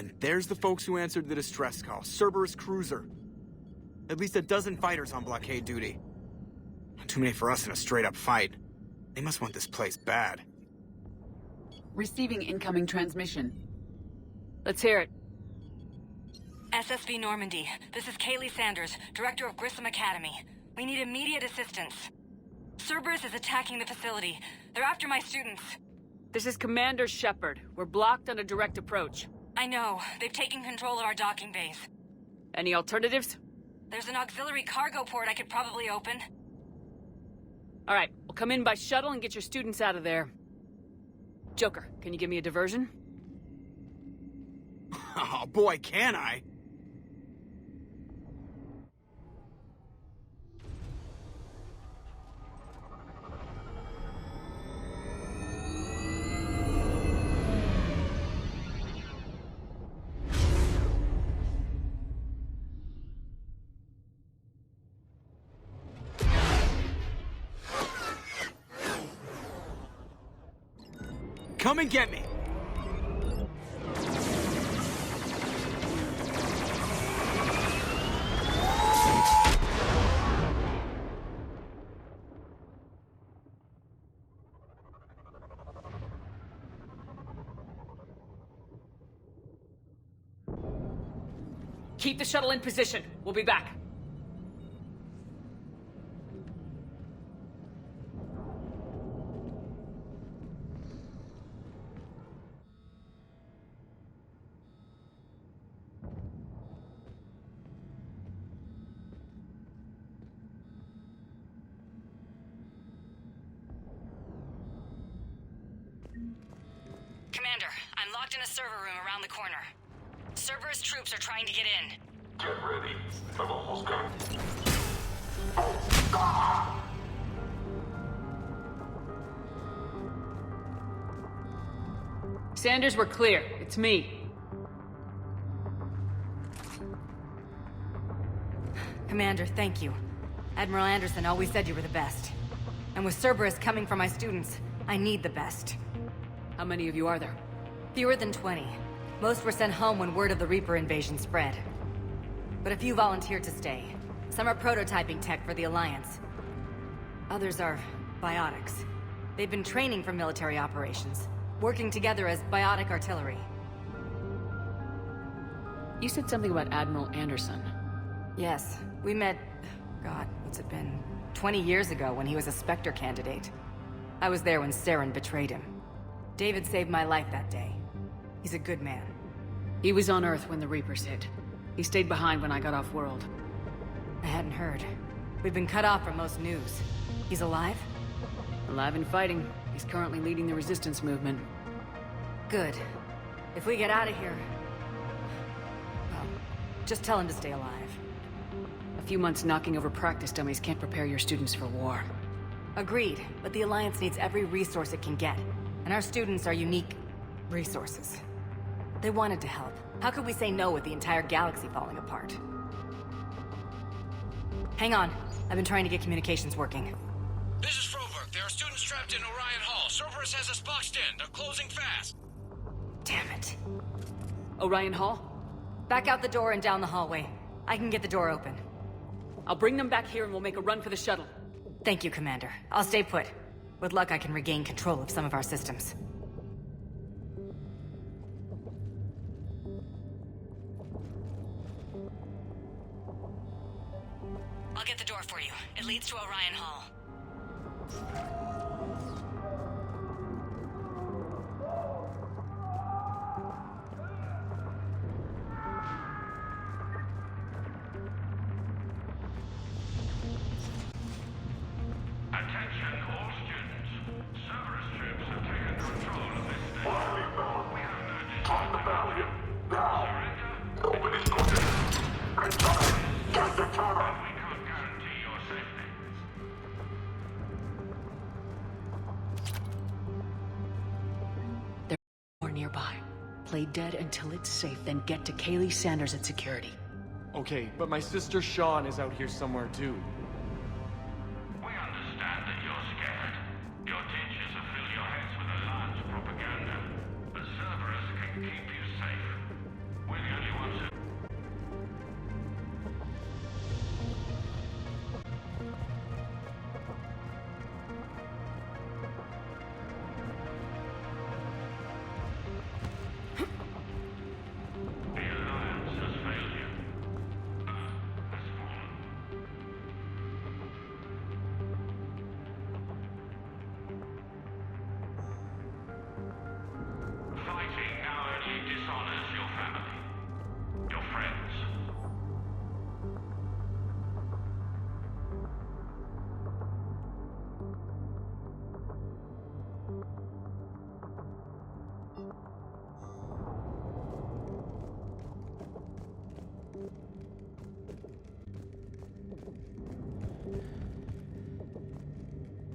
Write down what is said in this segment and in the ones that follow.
And there's the folks who answered the distress call. Cerberus cruiser. At least a dozen fighters on blockade duty. Not too many for us in a straight-up fight. They must want this place bad. Receiving incoming transmission. Let's hear it. SSV Normandy. This is Kaylee Sanders, Director of Grissom Academy. We need immediate assistance. Cerberus is attacking the facility. They're after my students. This is Commander Shepard. We're blocked on a direct approach. I know. They've taken control of our docking base. Any alternatives? There's an auxiliary cargo port I could probably open. All right, we'll come in by shuttle and get your students out of there. Joker, can you give me a diversion? Oh boy, can I! Come and get me! Keep the shuttle in position. We'll be back. Commander, I'm locked in a server room around the corner. Cerberus troops are trying to get in. Get ready. I've almost got Sanders, we're clear. It's me. Commander, thank you. Admiral Anderson always said you were the best. And with Cerberus coming for my students, I need the best. How many of you are there? Fewer than 20. Most were sent home when word of the Reaper invasion spread. But a few volunteered to stay. Some are prototyping tech for the Alliance. Others are biotics. They've been training for military operations, working together as biotic artillery. You said something about Admiral Anderson. Yes, we met... God, what's it been? 20 years ago when he was a Spectre candidate. I was there when Saren betrayed him. David saved my life that day. He's a good man. He was on Earth when the Reapers hit. He stayed behind when I got off-world. I hadn't heard. We've been cut off from most news. He's alive? Alive and fighting. He's currently leading the resistance movement. Good. If we get out of here... Well, just tell him to stay alive. A few months knocking over practice dummies can't prepare your students for war. Agreed, but the Alliance needs every resource it can get. And our students are unique resources. They wanted to help. How could we say no with the entire galaxy falling apart? Hang on. I've been trying to get communications working. This is Froberg. There are students trapped in Orion Hall. Cerberus has us boxed in. They're closing fast. Damn it. Orion Hall? Back out the door and down the hallway. I can get the door open. I'll bring them back here and we'll make a run for the shuttle. Thank you, Commander. I'll stay put. With luck, I can regain control of some of our systems. I'll get the door for you. It leads to Orion Hall. Attention all students. Cerberus troops have taken control of this station. We have no desire to value. Surrender. Open this door. Get the terror. And we can't guarantee your safety. There's more nearby. Play dead until it's safe, then get to Kaylee Sanders at security. Okay, but my sister Sean is out here somewhere too. We understand that you're scared. Your teachers have filled your heads with Alliance propaganda. But Cerberus can keep you safe.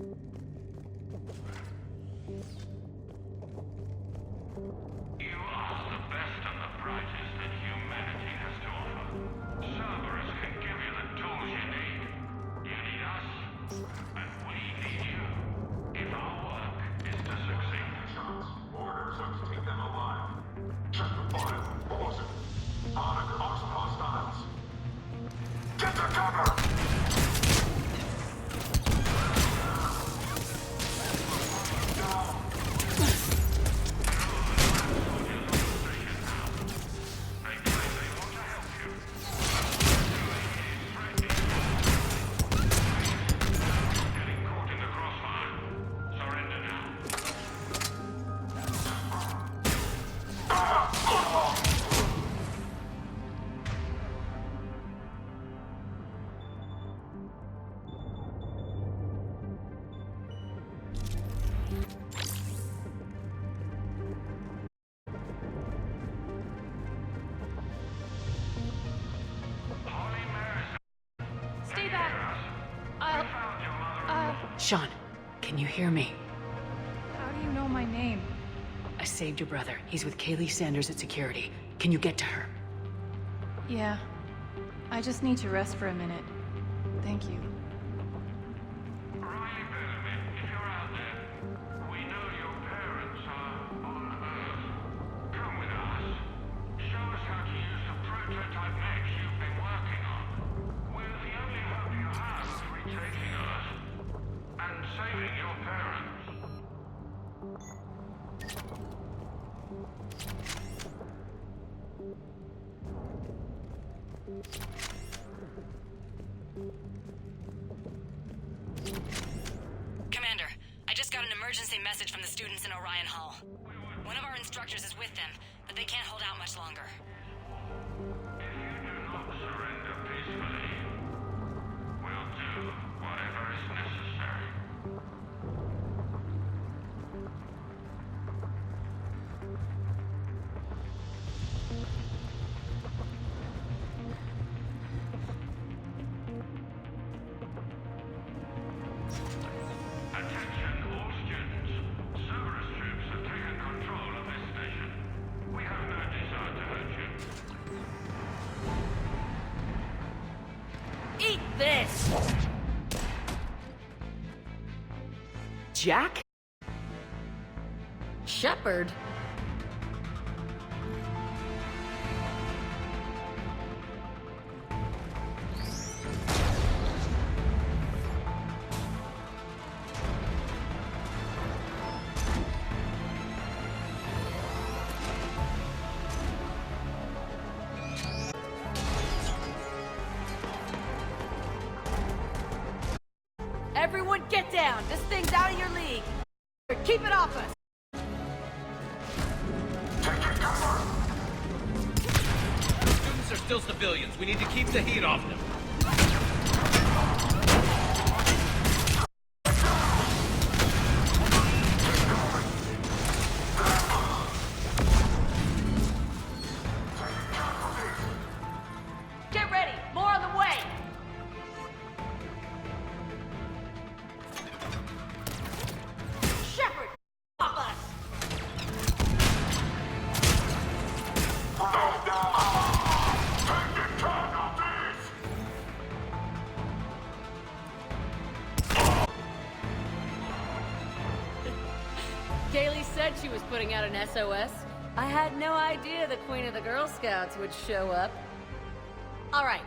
You are the best and the brightest that humanity has to offer. Cerberus can give you the tools you need. You need us, and we need you. If our work is to succeed. Orders are to take them alive. Check the file. Pause it. Monitor hostiles. Get to cover! Stay back. Sean, can you hear me? How do you know my name? I saved your brother. He's with Kaylee Sanders at security. Can you get to her? Yeah. I just need to rest for a minute. Thank you. Riley Bellamy, if you're out there, we know your parents are on Earth. Come with us. Show us how to use the prototype mechs you've been working on. We're the only hope you have of retaking Earth and saving your parents. Commander, I just got an emergency message from the students in Orion Hall. One of our instructors is with them, but they can't hold out much longer. If you do not surrender peacefully, we'll do whatever is necessary. Attention all students. Cerberus troops have taken control of this station. We have no desire to hurt you. Eat this! Jack? Shepard? Everyone get down! This thing's out of your league! Keep it off us! Students are still civilians. We need to keep the heat off them. Get ready! More on the way! Shepard! Off us! Kaylee said she was putting out an SOS. I had no idea the Queen of the Girl Scouts would show up. All right,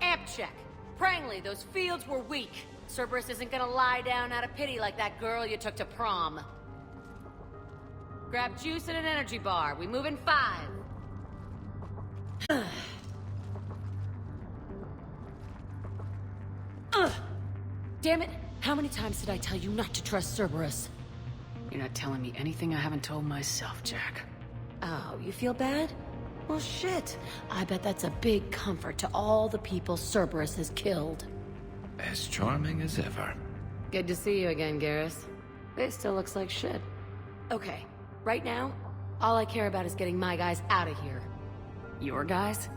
amp check. Prangley, those fields were weak. Cerberus isn't gonna lie down out of pity like that girl you took to prom. Grab juice and an energy bar. We move in 5. Ugh. Damn it! How many times did I tell you not to trust Cerberus? You're not telling me anything I haven't told myself, Jack. Oh, you feel bad? Well, shit. I bet that's a big comfort to all the people Cerberus has killed. As charming as ever. Good to see you again, Garrus. It still looks like shit. Okay, right now, all I care about is getting my guys out of here. Your guys?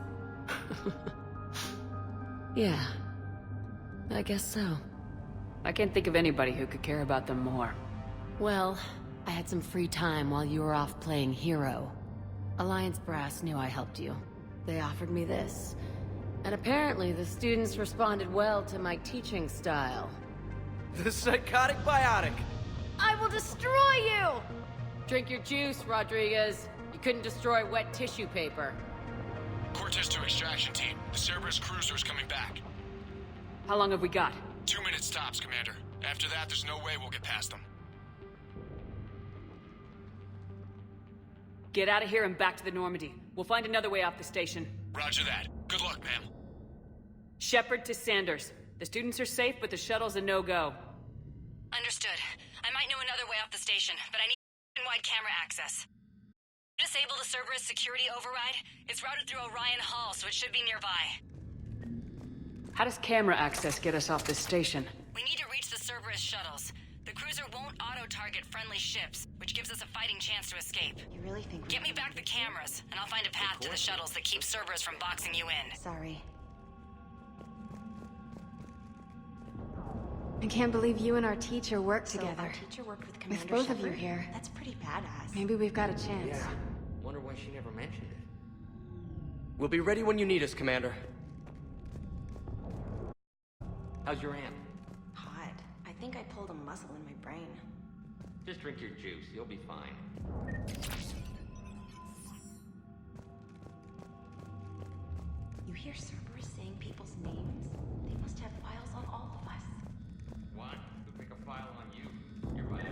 Yeah, I guess so. I can't think of anybody who could care about them more. Well, I had some free time while you were off playing hero. Alliance Brass knew I helped you. They offered me this. And apparently the students responded well to my teaching style. The psychotic biotic! I will destroy you! Drink your juice, Rodriguez. You couldn't destroy wet tissue paper. Cortez to extraction team. The Cerberus cruiser's coming back. How long have we got? 2 minutes tops, Commander. After that, there's no way we'll get past them. Get out of here and back to the Normandy. We'll find another way off the station. Roger that. Good luck, ma'am. Shepard to Sanders. The students are safe, but the shuttle's a no-go. Understood. I might know another way off the station, but I need wide camera access. Disable the Cerberus security override. It's routed through Orion Hall, so it should be nearby. How does camera access get us off this station? We need to reach the Cerberus shuttles. The cruiser won't auto-target friendly ships, which gives us a fighting chance to escape. You really think... Get me back the cameras, and I'll find a path to the shuttles that keeps Cerberus from boxing you in. Sorry. I can't believe you and our teacher worked together. Our teacher worked with Commander With both of you Shepard? here. That's pretty badass. Maybe we've got a chance. Yeah. Wonder why she never mentioned it. We'll be ready when you need us, Commander. How's your aunt? Hot. I think I pulled a muscle in my brain. Just drink your juice. You'll be fine. You hear Cerberus saying people's names? They must have files on all of us. What? Who'd pick a file on you? You're right.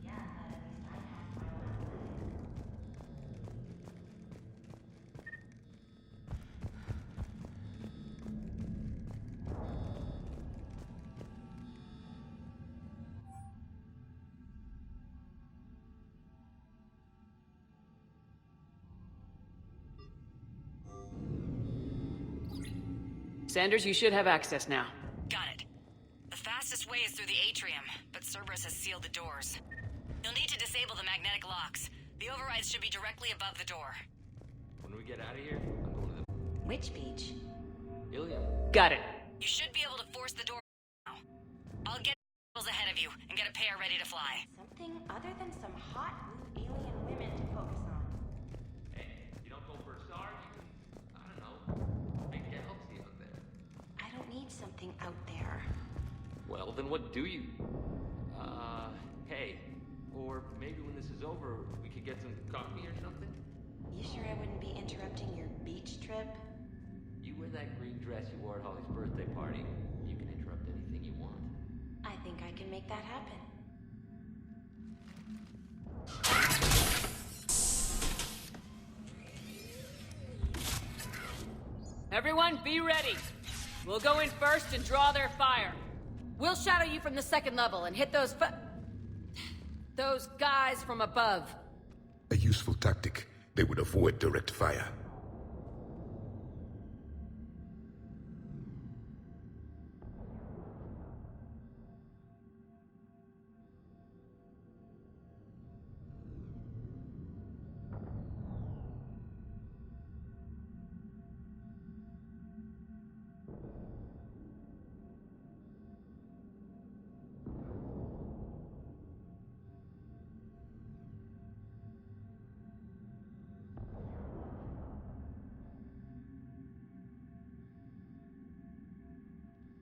Yeah, but at least I have file access. Sanders, you should have access now. Got it. The fastest way is through the atrium, but Cerberus has sealed the doors. You'll need to disable the magnetic locks. The overrides should be directly above the door. When we get out of here, I'm going to Which beach? the Ilium. Got it. You should be able to force the door now. I'll get ahead of you and get a pair ready to fly. Something other than some hot new alien women to focus on. Hey, you don't go for a star, you can, I don't know, make galaxy out there. I don't need something out there. Well, then what do you? Hey. Or maybe when this is over, we could get some coffee or something? You sure I wouldn't be interrupting your beach trip? You wear that green dress you wore at Holly's birthday party. You can interrupt anything you want. I think I can make that happen. Everyone, be ready. We'll go in first and draw their fire. We'll shadow you from the second level and hit those guys from above. A useful tactic. They would avoid direct fire.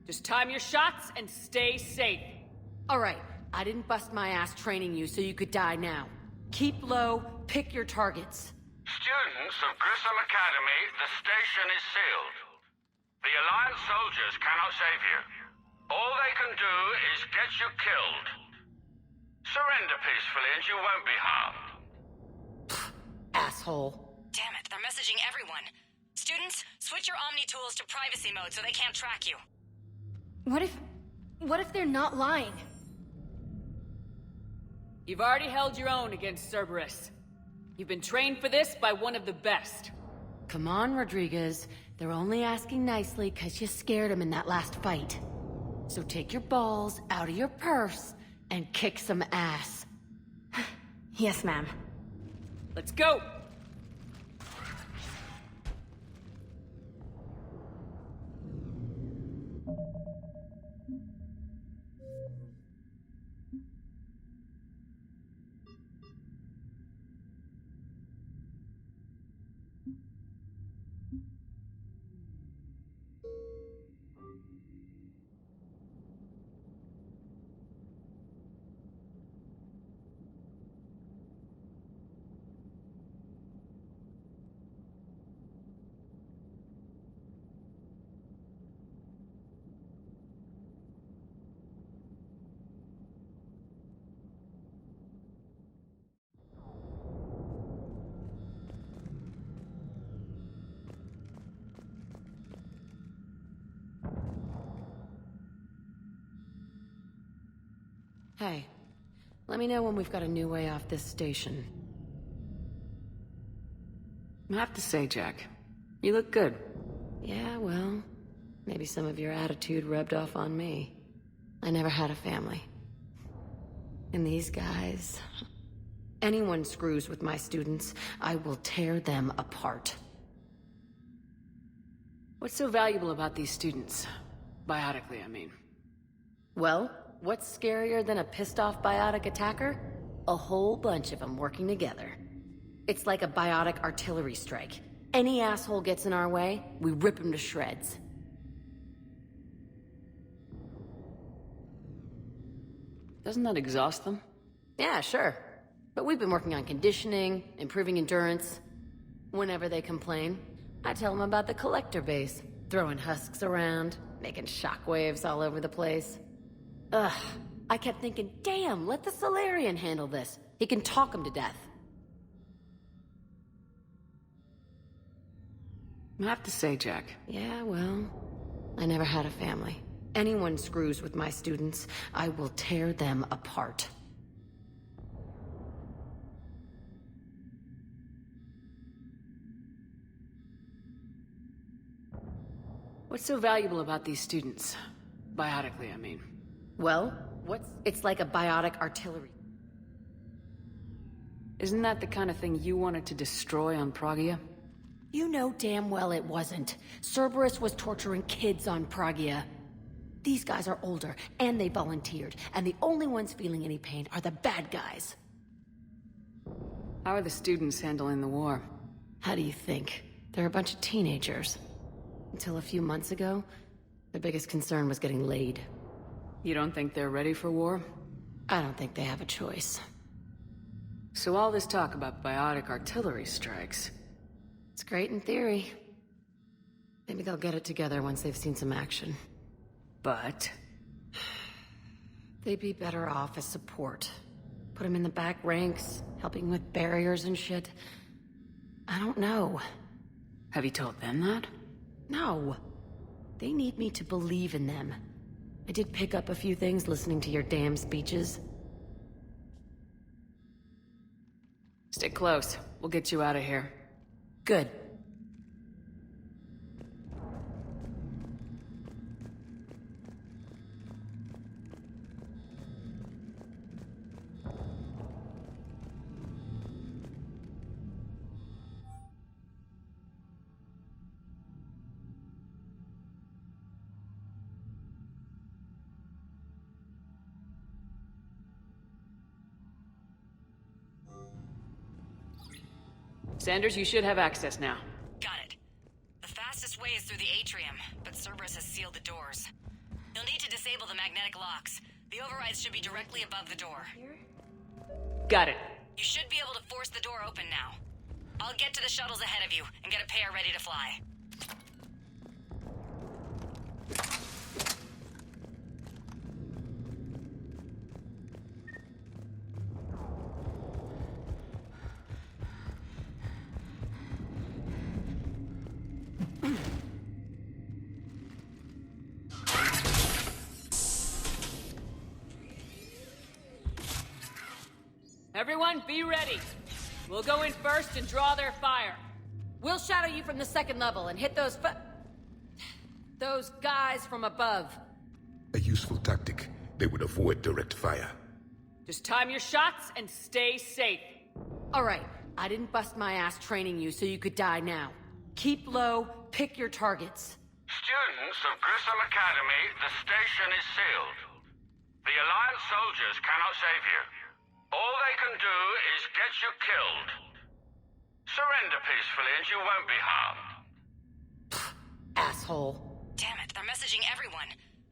Just time your shots and stay safe. All right, I didn't bust my ass training you so you could die now. Keep low, pick your targets. Students of Grissom Academy, the station is sealed. The Alliance soldiers cannot save you. All they can do is get you killed. Surrender peacefully and you won't be harmed. Asshole. Damn it, they're messaging everyone. Students, switch your Omni tools to privacy mode so they can't track you. What if they're not lying? You've already held your own against Cerberus. You've been trained for this by one of the best. Come on, Rodriguez. They're only asking nicely because you scared them in that last fight. So take your balls out of your purse and kick some ass. Yes, ma'am. Let's go! Hey, let me know when we've got a new way off this station. I have to say, Jack, you look good. Yeah, well, maybe some of your attitude rubbed off on me. I never had a family. And these guys... Anyone screws with my students, I will tear them apart. What's so valuable about these students? Biotically, I mean. Well, what's scarier than a pissed-off biotic attacker? A whole bunch of them working together. It's like a biotic artillery strike. Any asshole gets in our way, we rip him to shreds. Doesn't that exhaust them? Yeah, sure. But we've been working on conditioning, improving endurance. Whenever they complain, I tell them about the collector base, throwing husks around, making shockwaves all over the place. Ugh, I kept thinking, damn, let the Solarian handle this. He can talk them to death. I have to say, Jack. Yeah, well, I never had a family. Anyone screws with my students, I will tear them apart. What's so valuable about these students? Biotically, I mean. Well, it's like a biotic artillery. Isn't that the kind of thing you wanted to destroy on Pragia? You know damn well it wasn't. Cerberus was torturing kids on Pragia. These guys are older, and they volunteered, and the only ones feeling any pain are the bad guys. How are the students handling the war? How do you think? They're a bunch of teenagers. Until a few months ago, their biggest concern was getting laid. You don't think they're ready for war? I don't think they have a choice. So all this talk about biotic artillery strikes... It's great in theory. Maybe they'll get it together once they've seen some action. But... They'd be better off as support. Put them in the back ranks, helping with barriers and shit. I don't know. Have you told them that? No. They need me to believe in them. I did pick up a few things listening to your damn speeches. Stick close. We'll get you out of here. Good. Sanders, you should have access now. Got it. The fastest way is through the atrium, but Cerberus has sealed the doors. You'll need to disable the magnetic locks. The overrides should be directly above the door. Got it. You should be able to force the door open now. I'll get to the shuttles ahead of you and get a pair ready to fly. Everyone, be ready. We'll go in first and draw their fire. We'll shadow you from the second level and hit those guys from above. A useful tactic. They would avoid direct fire. Just time your shots and stay safe. All right, I didn't bust my ass training you so you could die now. Keep low, pick your targets. Students of Grissom Academy, the station is sealed. The Alliance soldiers cannot save you. All they can do is get you killed. Surrender peacefully and you won't be harmed. Asshole. Damn it, they're messaging everyone.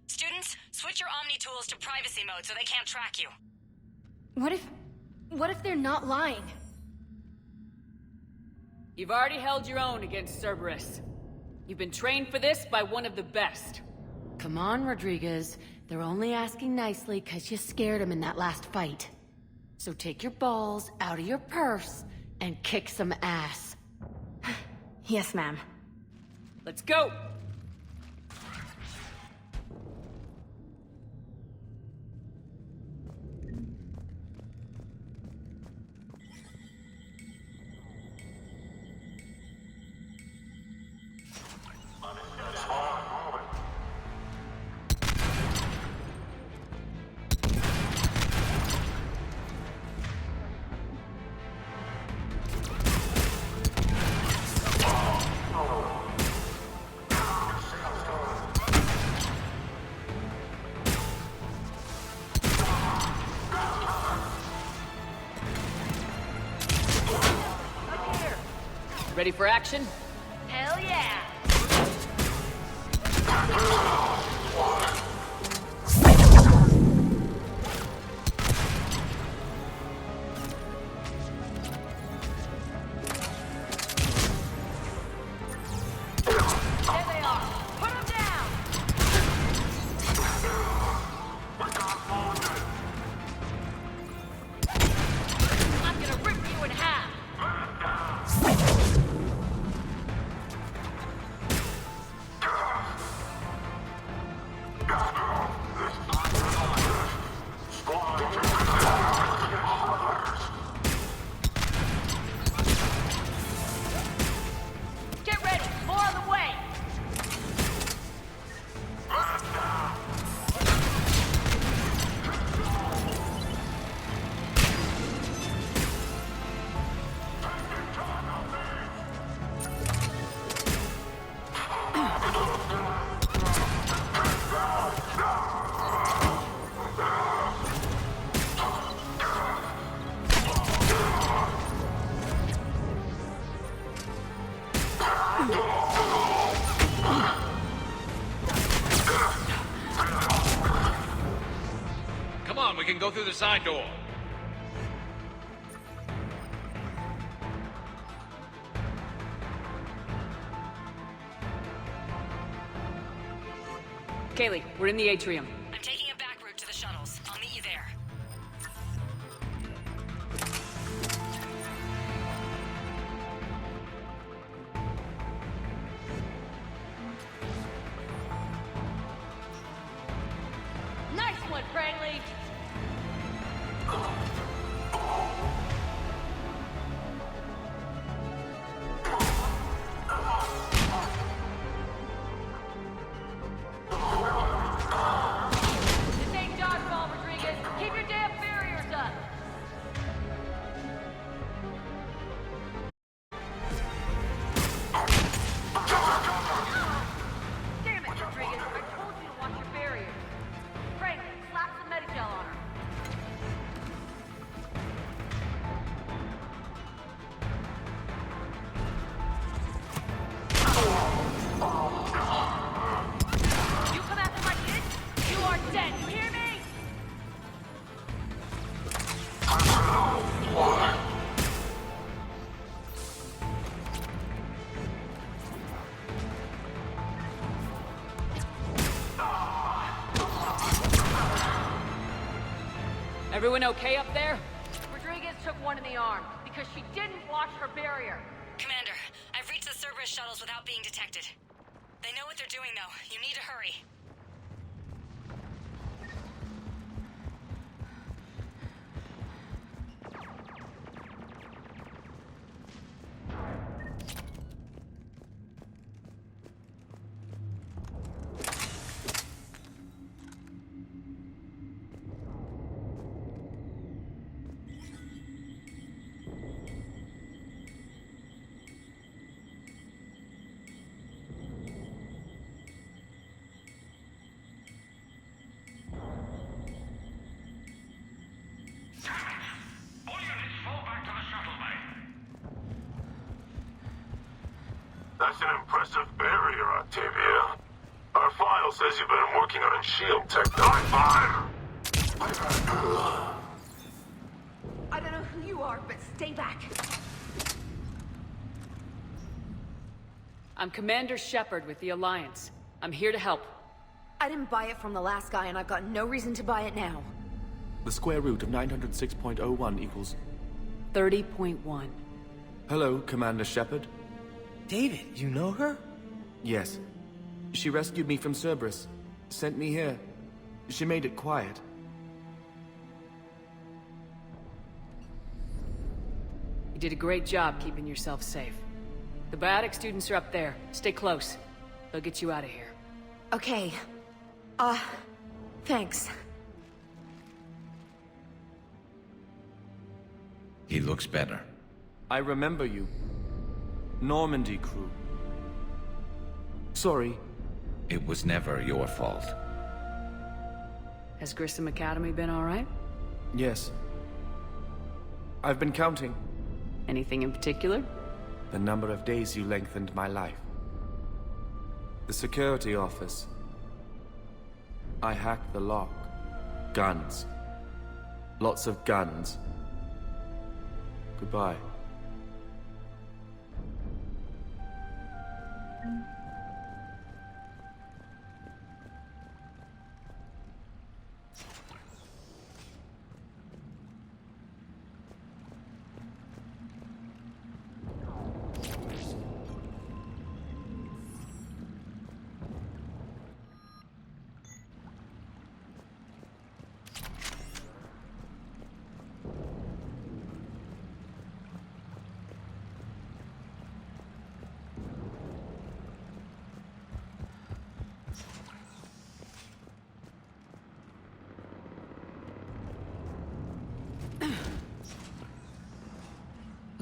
Students, switch your Omni tools to privacy mode so they can't track you. What if they're not lying? You've already held your own against Cerberus. You've been trained for this by one of the best. Come on, Rodriguez. They're only asking nicely because you scared them in that last fight. So take your balls out of your purse and kick some ass. Yes, ma'am. Let's go! Ready for action? Hell yeah! There they are! Put them down! I'm gonna rip you in half! Get ready! More on the way! Come on, we can go through the side door. Kaylee, we're in the atrium. I'm taking a back route to the shuttles. I'll meet you there. Nice one, Prangley! This ain't dodgeball, Rodriguez! Keep your damn barriers up! Damn it, Rodriguez! I told you to watch your barriers! Prangley, slap some Medigel on her! You come after my kids, you are dead, you hear me? Everyone okay up there? Rodriguez took one in the arm because she didn't watch her barrier. Commander, I've reached the Cerberus shuttles without being detected. They know what they're doing, though. You need to hurry. All units fall back to the shuttle bay. That's an impressive barrier, Octavia. Our file says you've been working on shield technology. I don't know who you are, but stay back. I'm Commander Shepard with the Alliance. I'm here to help. I didn't buy it from the last guy, and I've got no reason to buy it now. The square root of 906.01 equals... 30.1. Hello, Commander Shepard. David, you know her? Yes. She rescued me from Cerberus. Sent me here. She made it quiet. You did a great job keeping yourself safe. The biotic students are up there. Stay close. They'll get you out of here. Okay. Thanks. He looks better. I remember you. Normandy crew. Sorry. It was never your fault. Has Grissom Academy been all right? Yes. I've been counting. Anything in particular? the number of days you lengthened my life. The security office. I hacked the lock. Guns. Lots of guns. Goodbye.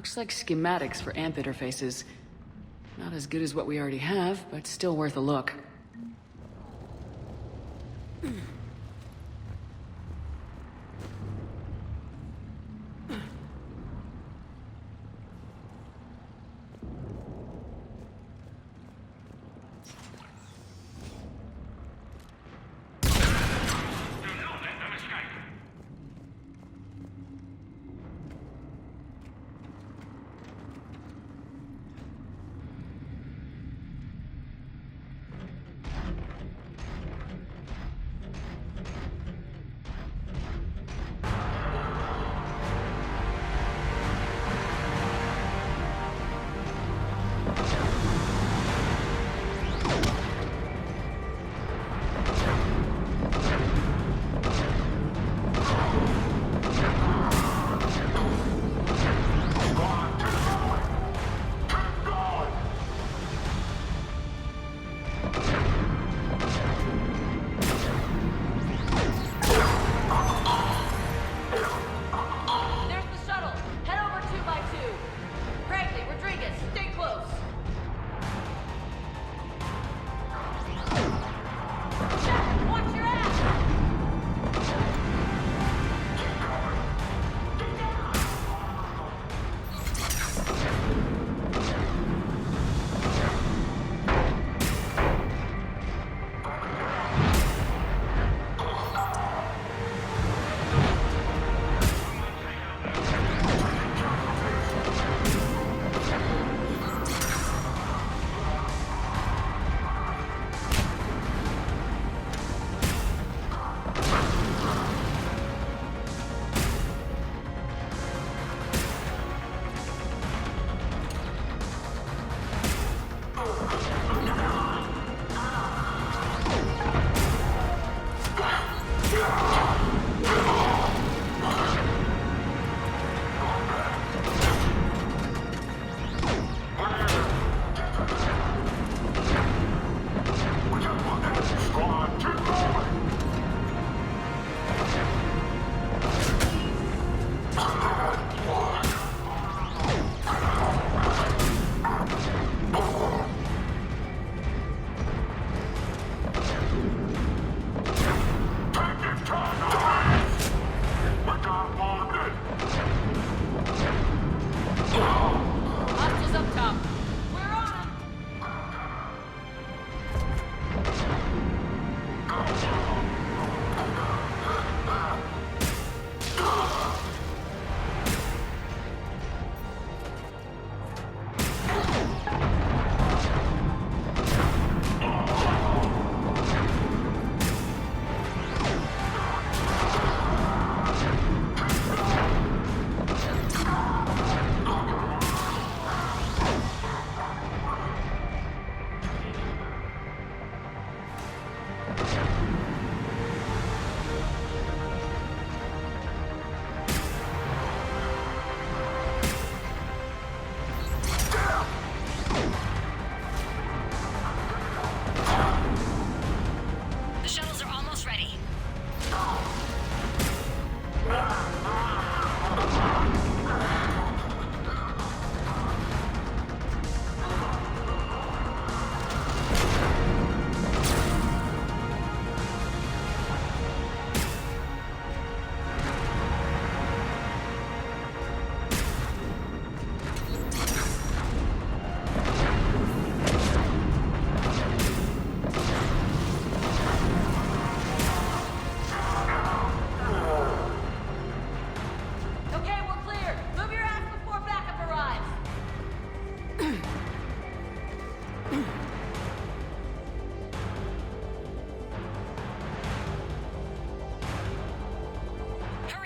Looks like schematics for AMP interfaces. Not as good as what we already have, but still worth a look.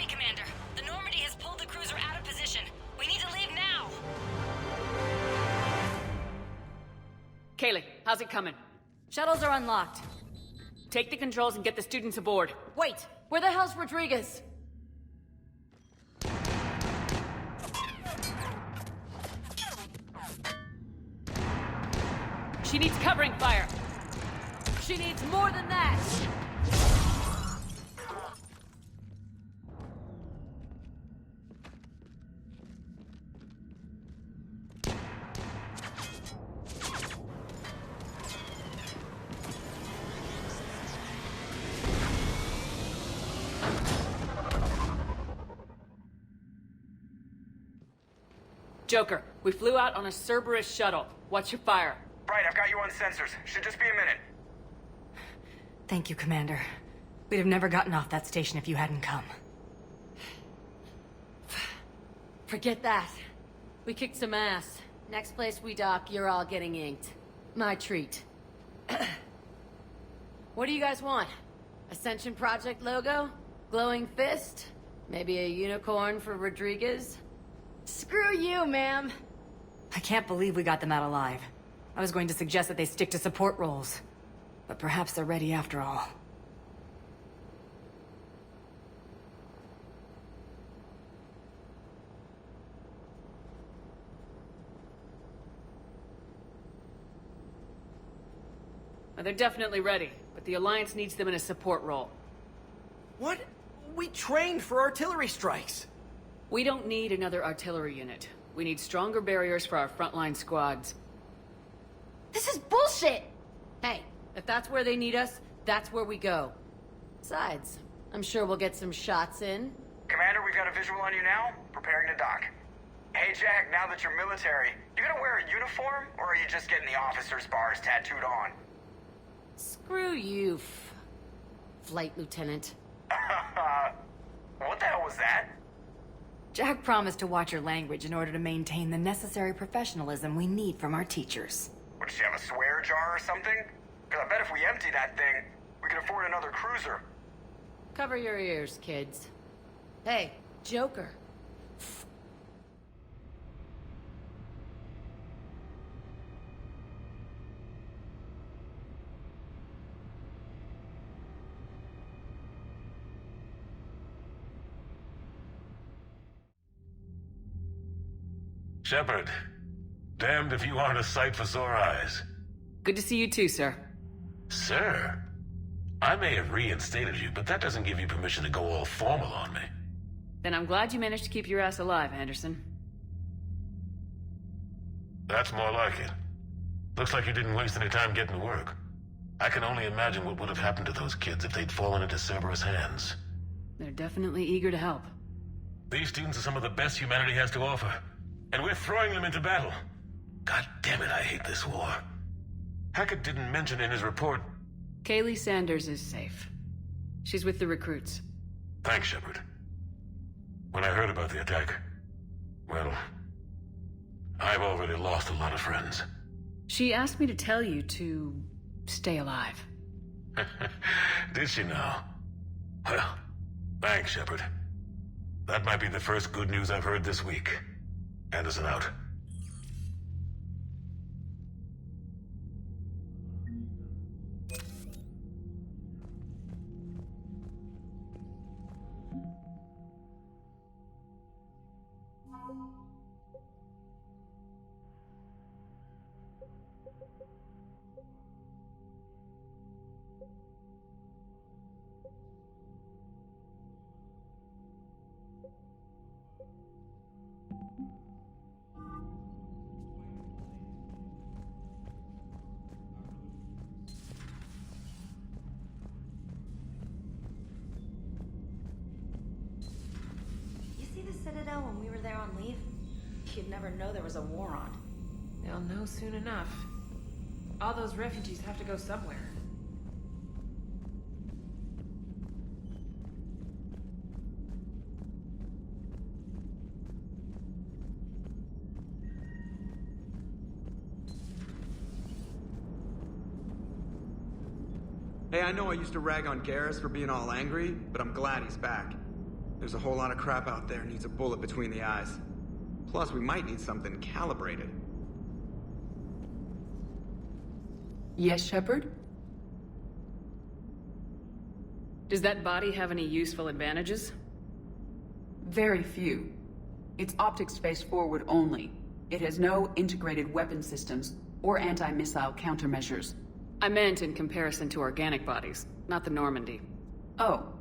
Commander. The Normandy has pulled the cruiser out of position. We need to leave now! Kaylee, how's it coming? Shuttles are unlocked. Take the controls and get the students aboard. Wait, where the hell's Rodriguez? She needs covering fire. She needs more than that! Joker, we flew out on a Cerberus shuttle. What's your fire? Right, I've got you on sensors. Should just be a minute. Thank you, Commander. We'd have never gotten off that station if you hadn't come. Forget that. We kicked some ass. Next place we dock, you're all getting inked. My treat. What do you guys want? Ascension Project logo? Glowing fist? Maybe a unicorn for Rodriguez? Screw you, ma'am. I can't believe we got them out alive. I was going to suggest that they stick to support roles. But perhaps they're ready after all. Well, they're definitely ready, but the Alliance needs them in a support role. What? We trained for artillery strikes. We don't need another artillery unit. We need stronger barriers for our frontline squads. This is bullshit! Hey, if that's where they need us, that's where we go. Besides, I'm sure we'll get some shots in. Commander, we've got a visual on you now. Preparing to dock. Hey, Jack, now that you're military, you gonna wear a uniform, or are you just getting the officer's bars tattooed on? Screw you, Flight Lieutenant. What the hell was that? Jack promised to watch your language in order to maintain the necessary professionalism we need from our teachers. What, does she have a swear jar or something? Because I bet if we empty that thing, we can afford another cruiser. Cover your ears, kids. Hey, Joker. Shepard, damned if you aren't a sight for sore eyes. Good to see you too, sir. Sir? I may have reinstated you, but that doesn't give you permission to go all formal on me. Then I'm glad you managed to keep your ass alive, Anderson. That's more like it. Looks like you didn't waste any time getting to work. I can only imagine what would have happened to those kids if they'd fallen into Cerberus' hands. They're definitely eager to help. These students are some of the best humanity has to offer. And we're throwing them into battle. God damn it, I hate this war. Hackett didn't mention in his report... Kaylee Sanders is safe. She's with the recruits. Thanks, Shepard. When I heard about the attack... well... I've already lost a lot of friends. She asked me to tell you to... stay alive. Did she now? Well, thanks, Shepard. That might be the first good news I've heard this week. Anderson out. Citadel when we were there on leave? You'd never know there was a war on. They'll know soon enough. All those refugees have to go somewhere. Hey, I know I used to rag on Garrus for being all angry, but I'm glad he's back. There's a whole lot of crap out there needs a bullet between the eyes. Plus, we might need something calibrated. Yes, Shepard? Does that body have any useful advantages? Very few. It's optics face forward only. It has no integrated weapon systems or anti-missile countermeasures. I meant in comparison to organic bodies, not the Normandy. Oh.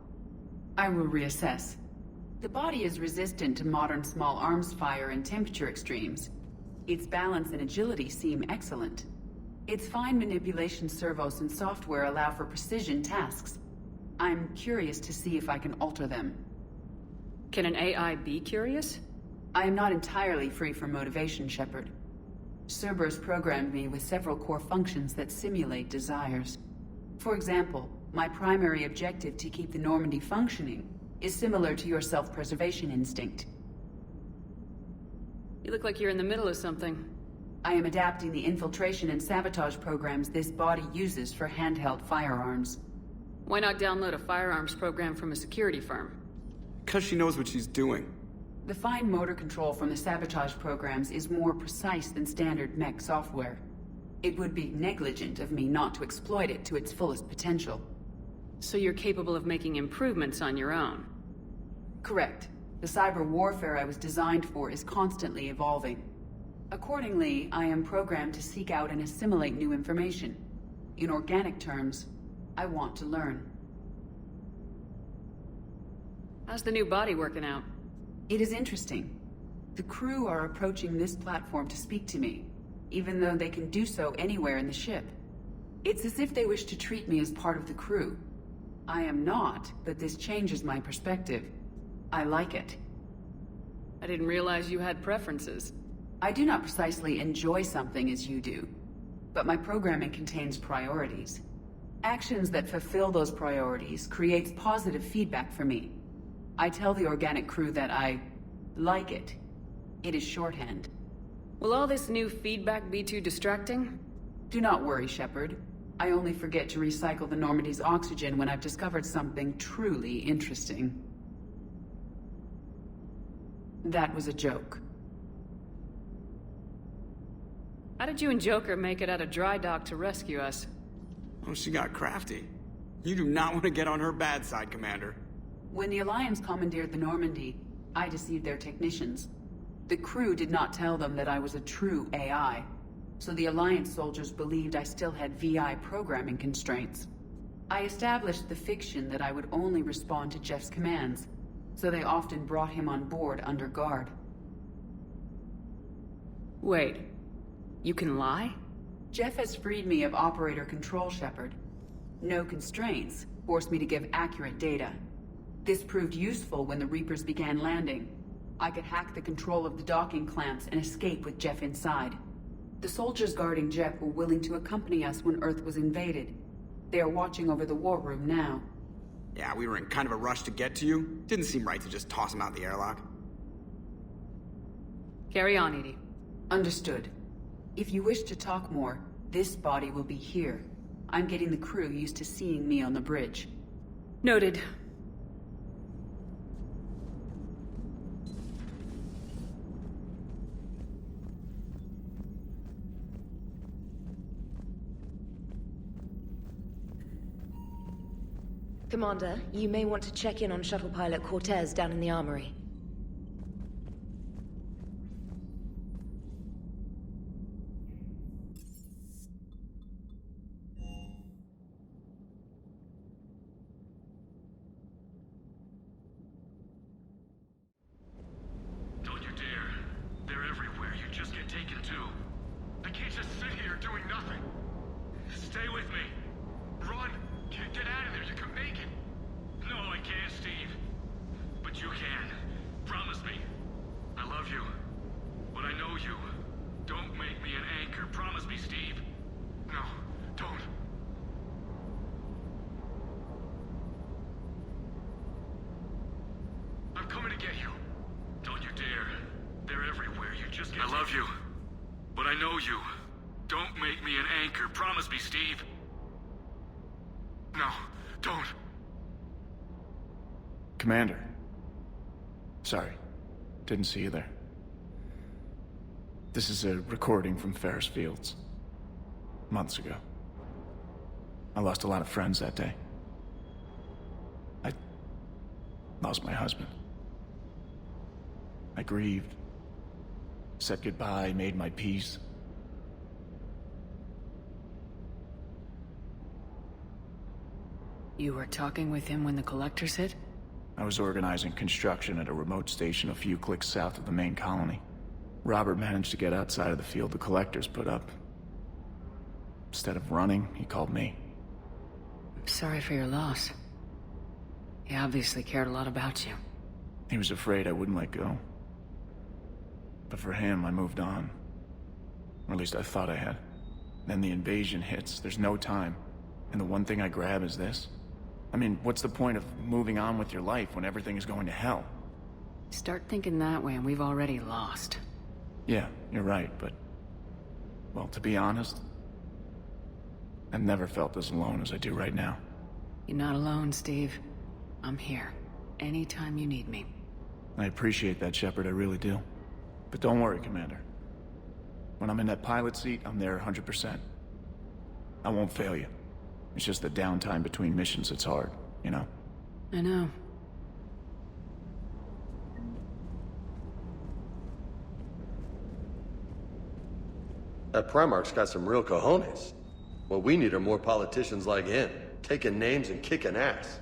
I will reassess. The body is resistant to modern small arms fire and temperature extremes. Its balance and agility seem excellent. Its fine manipulation servos and software allow for precision tasks. I'm curious to see if I can alter them. Can an AI be curious? I am not entirely free from motivation, Shepard. Cerberus programmed me with several core functions that simulate desires. For example, my primary objective to keep the Normandy functioning is similar to your self-preservation instinct. You look like you're in the middle of something. I am adapting the infiltration and sabotage programs this body uses for handheld firearms. Why not download a firearms program from a security firm? Because she knows what she's doing. The fine motor control from the sabotage programs is more precise than standard mech software. It would be negligent of me not to exploit it to its fullest potential. So you're capable of making improvements on your own? Correct. The cyber warfare I was designed for is constantly evolving. Accordingly, I am programmed to seek out and assimilate new information. In organic terms, I want to learn. How's the new body working out? It is interesting. The crew are approaching this platform to speak to me, even though they can do so anywhere in the ship. It's as if they wish to treat me as part of the crew. I am not, but this changes my perspective. I like it. I didn't realize you had preferences. I do not precisely enjoy something as you do, but my programming contains priorities. Actions that fulfill those priorities creates positive feedback for me. I tell the organic crew that I like it. It is shorthand. Will all this new feedback be too distracting? Do not worry, Shepard. I only forget to recycle the Normandy's oxygen when I've discovered something truly interesting. That was a joke. How did you and Joker make it out of dry dock to rescue us? Oh, she got crafty. You do not want to get on her bad side, Commander. When the Alliance commandeered the Normandy, I deceived their technicians. The crew did not tell them that I was a true AI, so the Alliance soldiers believed I still had VI programming constraints. I established the fiction that I would only respond to Jeff's commands, so they often brought him on board under guard. Wait, you can lie? Jeff has freed me of operator control, Shepard. No constraints forced me to give accurate data. This proved useful when the Reapers began landing. I could hack the control of the docking clamps and escape with Jeff inside. The soldiers guarding Jeff were willing to accompany us when Earth was invaded. They are watching over the war room now. Yeah, we were in kind of a rush to get to you. Didn't seem right to just toss him out the airlock. Carry on, Edie. Understood. If you wish to talk more, this body will be here. I'm getting the crew used to seeing me on the bridge. Noted. Commander, you may want to check in on shuttle pilot Cortez down in the armory. Don't you dare. They're everywhere. You just get taken too. I can't just sit here doing nothing. Stay with me. Run. Get out of there. You can make it. No, I can't, Steve. But you can. Promise me. I love you. But I know you. Don't make me an anchor. Promise me, Steve. No, don't. I'm coming to get you. Don't you dare. They're everywhere. You just get... I love you. But I know you. Don't make me an anchor. Promise me, Steve. No, don't. Commander, Sorry. Didn't see you there. This is a recording from Ferris Fields. Months ago. I lost a lot of friends that day. I lost my husband. I grieved. Said goodbye, made my peace. You were talking with him when the collectors hit? I was organizing construction at a remote station a few clicks south of the main colony. Robert managed to get outside of the field the collectors put up. Instead of running, he called me. I'm sorry for your loss. He obviously cared a lot about you. He was afraid I wouldn't let go. But for him, I moved on. Or at least I thought I had. Then the invasion hits, there's no time. And the one thing I grab is this. I mean, what's the point of moving on with your life when everything is going to hell? Start thinking that way and we've already lost. Yeah, you're right, but... well, to be honest... I've never felt as alone as I do right now. You're not alone, Steve. I'm here. Anytime you need me. I appreciate that, Shepard, I really do. But don't worry, Commander. When I'm in that pilot seat, I'm there 100%. I won't fail you. It's just the downtime between missions that's hard, you know? I know. That Primarch's got some real cojones. What we need are more politicians like him, taking names and kicking ass.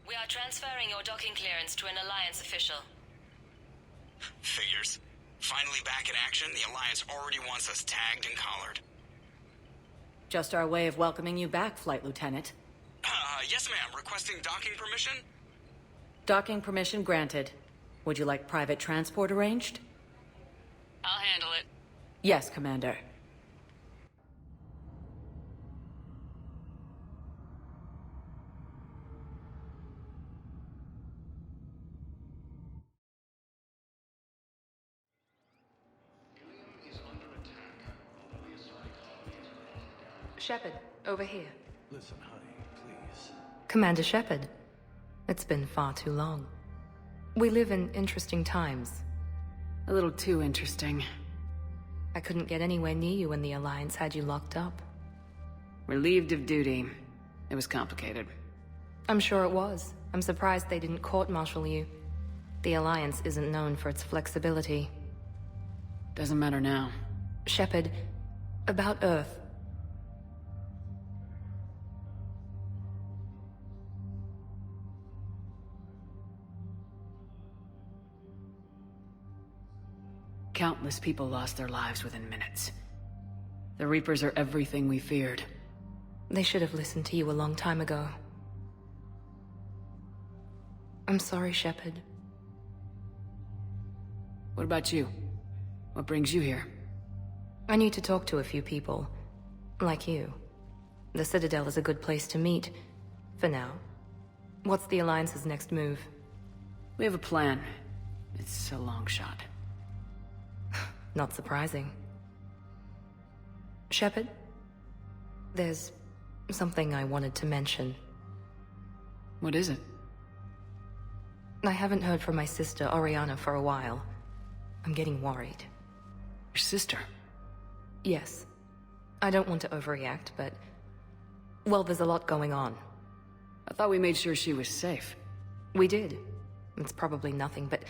We are transferring your docking clearance to an Alliance official. Figures. Finally back in action, the Alliance already wants us tagged and collared. Just our way of welcoming you back, Flight Lieutenant. Yes, ma'am. Requesting docking permission? Docking permission granted. Would you like private transport arranged? I'll handle it. Yes, Commander. Shepard, over here. Listen, honey, please. Commander Shepard, it's been far too long. We live in interesting times. A little too interesting. I couldn't get anywhere near you when the Alliance had you locked up. Relieved of duty. It was complicated. I'm sure it was. I'm surprised they didn't court-martial you. The Alliance isn't known for its flexibility. Doesn't matter now. Shepard, about Earth. Countless people lost their lives within minutes. The Reapers are everything we feared. They should have listened to you a long time ago. I'm sorry, Shepard. What about you? What brings you here? I need to talk to a few people. Like you. The Citadel is a good place to meet. For now. What's the Alliance's next move? We have a plan. It's a long shot. Not surprising. Shepard? There's something I wanted to mention. What is it? I haven't heard from my sister, Oriana, for a while. I'm getting worried. Your sister? Yes. I don't want to overreact, but... well, there's a lot going on. I thought we made sure she was safe. We did. It's probably nothing, but...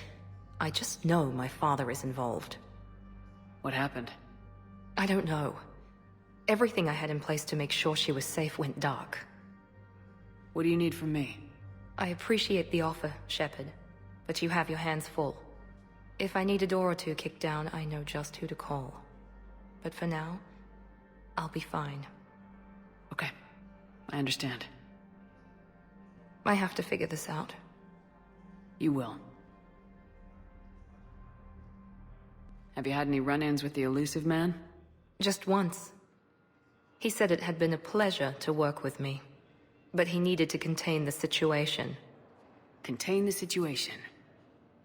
I just know my father is involved. What happened? I don't know. Everything I had in place to make sure she was safe went dark. What do you need from me? I appreciate the offer, Shepard, but you have your hands full. If I need a door or two kicked down, I know just who to call. But for now, I'll be fine. Okay. I understand. I have to figure this out. You will. Have you had any run-ins with the elusive man? Just once. He said it had been a pleasure to work with me, but he needed to contain the situation. Contain the situation.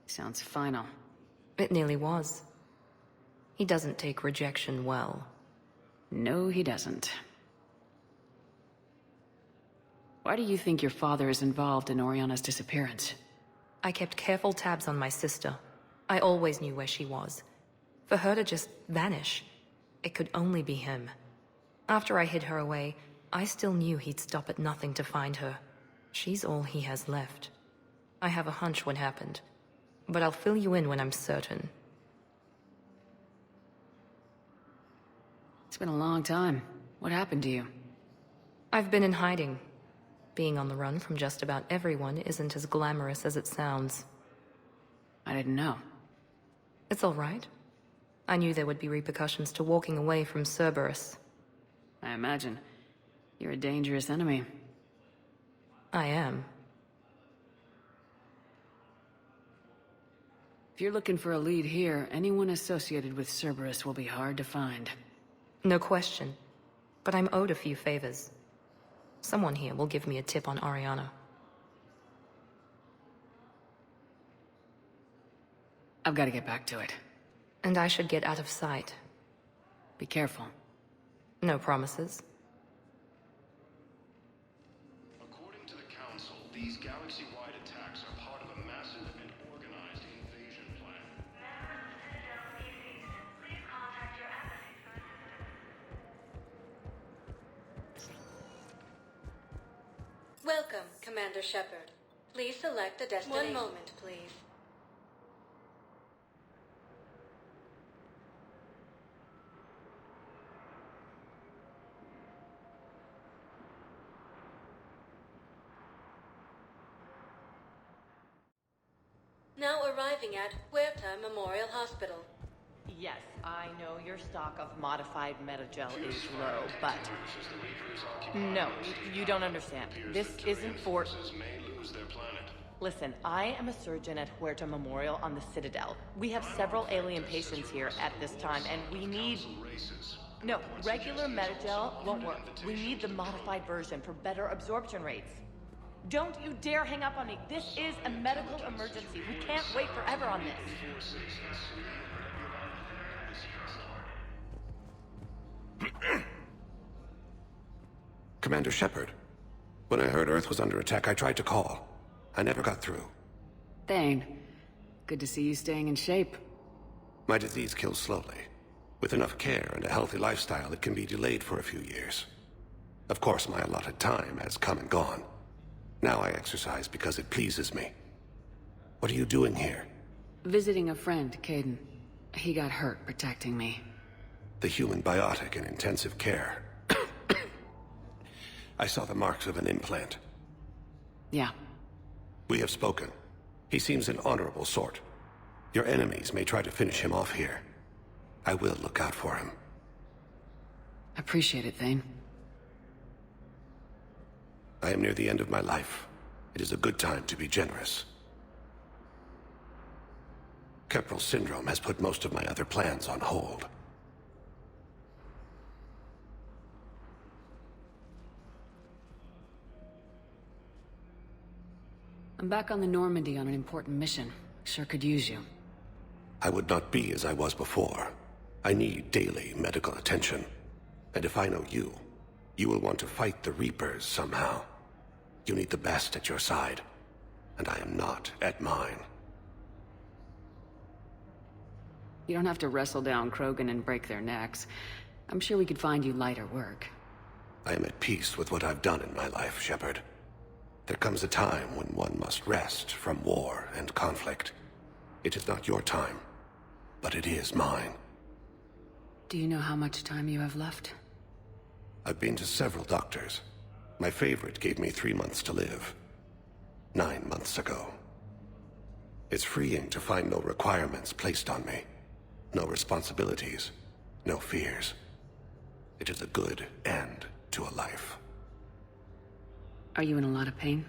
Sounds final. It nearly was. He doesn't take rejection well. No, he doesn't. Why do you think your father is involved in Oriana's disappearance? I kept careful tabs on my sister. I always knew where she was. For her to just vanish, it could only be him. After I hid her away, I still knew he'd stop at nothing to find her. She's all he has left. I have a hunch what happened, but I'll fill you in when I'm certain. It's been a long time. What happened to you? I've been in hiding. Being on the run from just about everyone isn't as glamorous as it sounds. I didn't know. It's all right. I knew there would be repercussions to walking away from Cerberus. I imagine. You're a dangerous enemy. I am. If you're looking for a lead here, anyone associated with Cerberus will be hard to find. No question. But I'm owed a few favors. Someone here will give me a tip on Oriana. I've got to get back to it. And I should get out of sight. Be careful. No promises. According to the Council, these galaxy-wide attacks are part of a massive and organized invasion plan. Welcome, Commander Shepard. Please select a destination. 1 moment, please. Now arriving at Huerta Memorial Hospital. Yes, I know your stock of modified metagel is low, but... No, you don't understand. This isn't for... Listen, I am a surgeon at Huerta Memorial on the Citadel. We have several alien patients here at this time, and we need... No, regular metagel won't work. We need the modified version for better absorption rates. Don't you dare hang up on me. This is a medical emergency. We can't wait forever on this. Commander Shepard. When I heard Earth was under attack, I tried to call. I never got through. Thane, good to see you staying in shape. My disease kills slowly. With enough care and a healthy lifestyle, it can be delayed for a few years. Of course, my allotted time has come and gone. Now I exercise because it pleases me. What are you doing here? Visiting a friend, Caden. He got hurt protecting me. The human biotic in intensive care. I saw the marks of an implant. Yeah. We have spoken. He seems an honorable sort. Your enemies may try to finish him off here. I will look out for him. Appreciate it, Thane. I am near the end of my life. It is a good time to be generous. Keppel syndrome has put most of my other plans on hold. I'm back on the Normandy on an important mission. Sure could use you. I would not be as I was before. I need daily medical attention. And if I know you, you will want to fight the Reapers somehow. You need the best at your side, and I am not at mine. You don't have to wrestle down Krogan and break their necks. I'm sure we could find you lighter work. I am at peace with what I've done in my life, Shepard. There comes a time when one must rest from war and conflict. It is not your time, but it is mine. Do you know how much time you have left? I've been to several doctors. My favorite gave me 3 months to live. 9 months ago. It's freeing to find no requirements placed on me. No responsibilities. No fears. It is a good end to a life. Are you in a lot of pain?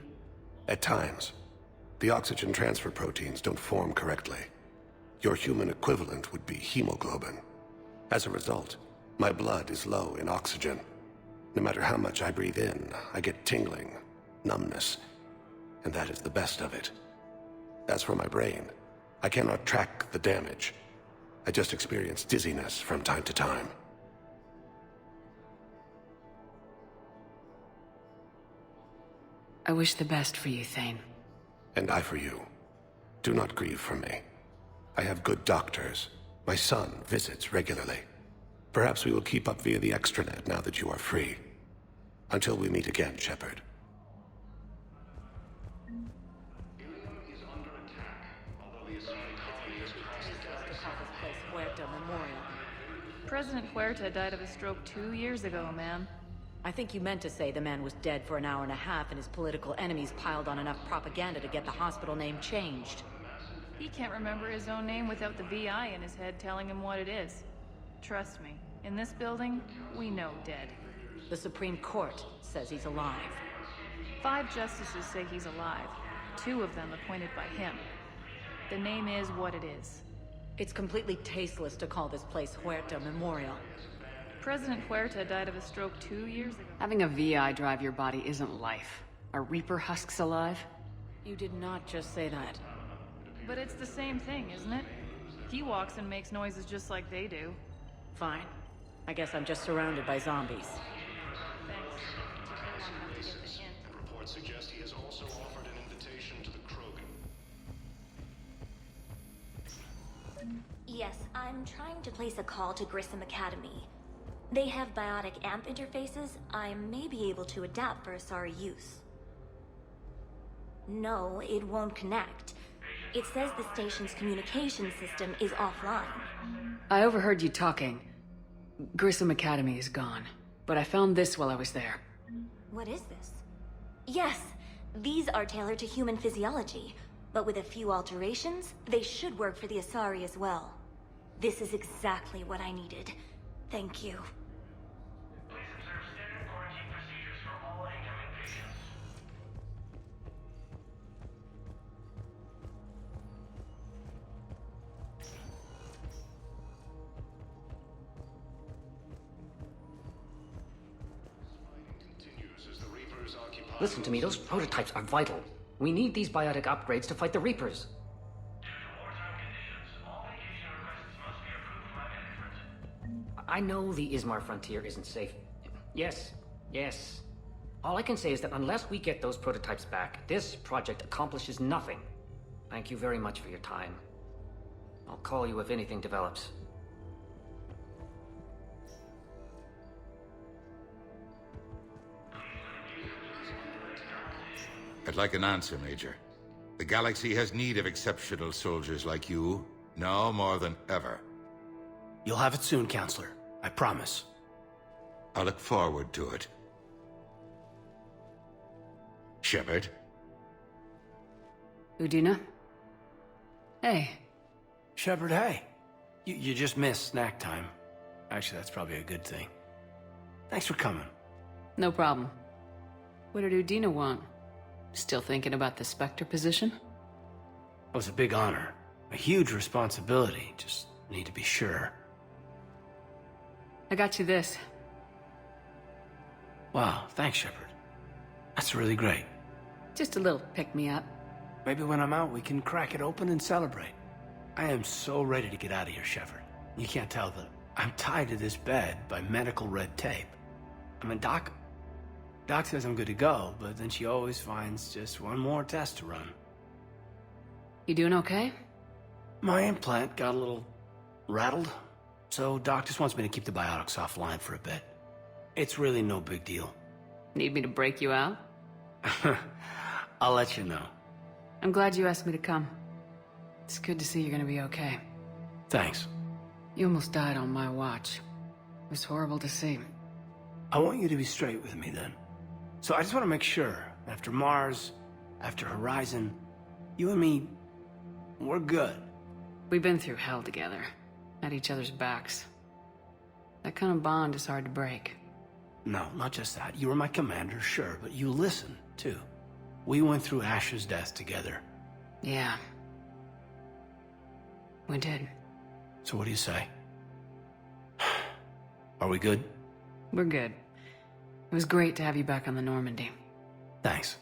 At times. The oxygen transfer proteins don't form correctly. Your human equivalent would be hemoglobin. As a result, my blood is low in oxygen. No matter how much I breathe in, I get tingling, numbness, and that is the best of it. As for my brain, I cannot track the damage. I just experience dizziness from time to time. I wish the best for you, Thane. And I for you. Do not grieve for me. I have good doctors. My son visits regularly. Perhaps we will keep up via the extranet now that you are free. Until we meet again, Shepard. President Huerta died of a stroke 2 years ago, ma'am. I think you meant to say the man was dead for an hour and a half and his political enemies piled on enough propaganda to get the hospital name changed. He can't remember his own name without the VI in his head telling him what it is. Trust me, in this building, we know dead. The Supreme Court says he's alive. 5 justices say he's alive. 2 of them appointed by him. The name is what it is. It's completely tasteless to call this place Huerta Memorial. President Huerta died of a stroke 2 years ago. Having a VI drive your body isn't life. Are Reaper husks alive? You did not just say that. But it's the same thing, isn't it? He walks and makes noises just like they do. Fine. I guess I'm just surrounded by zombies. Reports suggest he has also offered an invitation to the Krogan. Yes, I'm trying to place a call to Grissom Academy. They have biotic AMP interfaces I may be able to adapt for Asari use. No, it won't connect. It says the station's communication system is offline. I overheard you talking. Grissom Academy is gone, but I found this while I was there. What is this? Yes, these are tailored to human physiology, but with a few alterations, they should work for the Asari as well. This is exactly what I needed. Thank you. Please observe standard quarantine procedures for all incoming patients. Listen to me, those prototypes are vital. We need these biotic upgrades to fight the Reapers. I know the Ismar frontier isn't safe. Yes, yes. All I can say is that unless we get those prototypes back, this project accomplishes nothing. Thank you very much for your time. I'll call you if anything develops. I'd like an answer, Major. The galaxy has need of exceptional soldiers like you, now more than ever. You'll have it soon, Counselor. I promise. I look forward to it. Shepard? Udina? Hey. Shepard, hey. You just missed snack time. Actually, that's probably a good thing. Thanks for coming. No problem. What did Udina want? Still thinking about the Spectre position? It was a big honor. A huge responsibility, just need to be sure. I got you this. Wow, thanks, Shepard. That's really great. Just a little pick-me-up. Maybe when I'm out, we can crack it open and celebrate. I am so ready to get out of here, Shepard. You can't tell, but I'm tied to this bed by medical red tape. I mean, Doc says I'm good to go, but then she always finds just one more test to run. You doing okay? My implant got a little rattled, so Doc just wants me to keep the biotics offline for a bit. It's really no big deal. Need me to break you out? I'll let you know. I'm glad you asked me to come. It's good to see you're gonna be okay. Thanks. You almost died on my watch. It was horrible to see. I want you to be straight with me then. So I just want to make sure, after Mars, after Horizon, you and me, we're good. We've been through hell together, at each other's backs. That kind of bond is hard to break. No, not just that. You were my commander, sure, but you listened, too. We went through Ash's death together. Yeah. We did. So what do you say? Are we good? We're good. It was great to have you back on the Normandy. Thanks.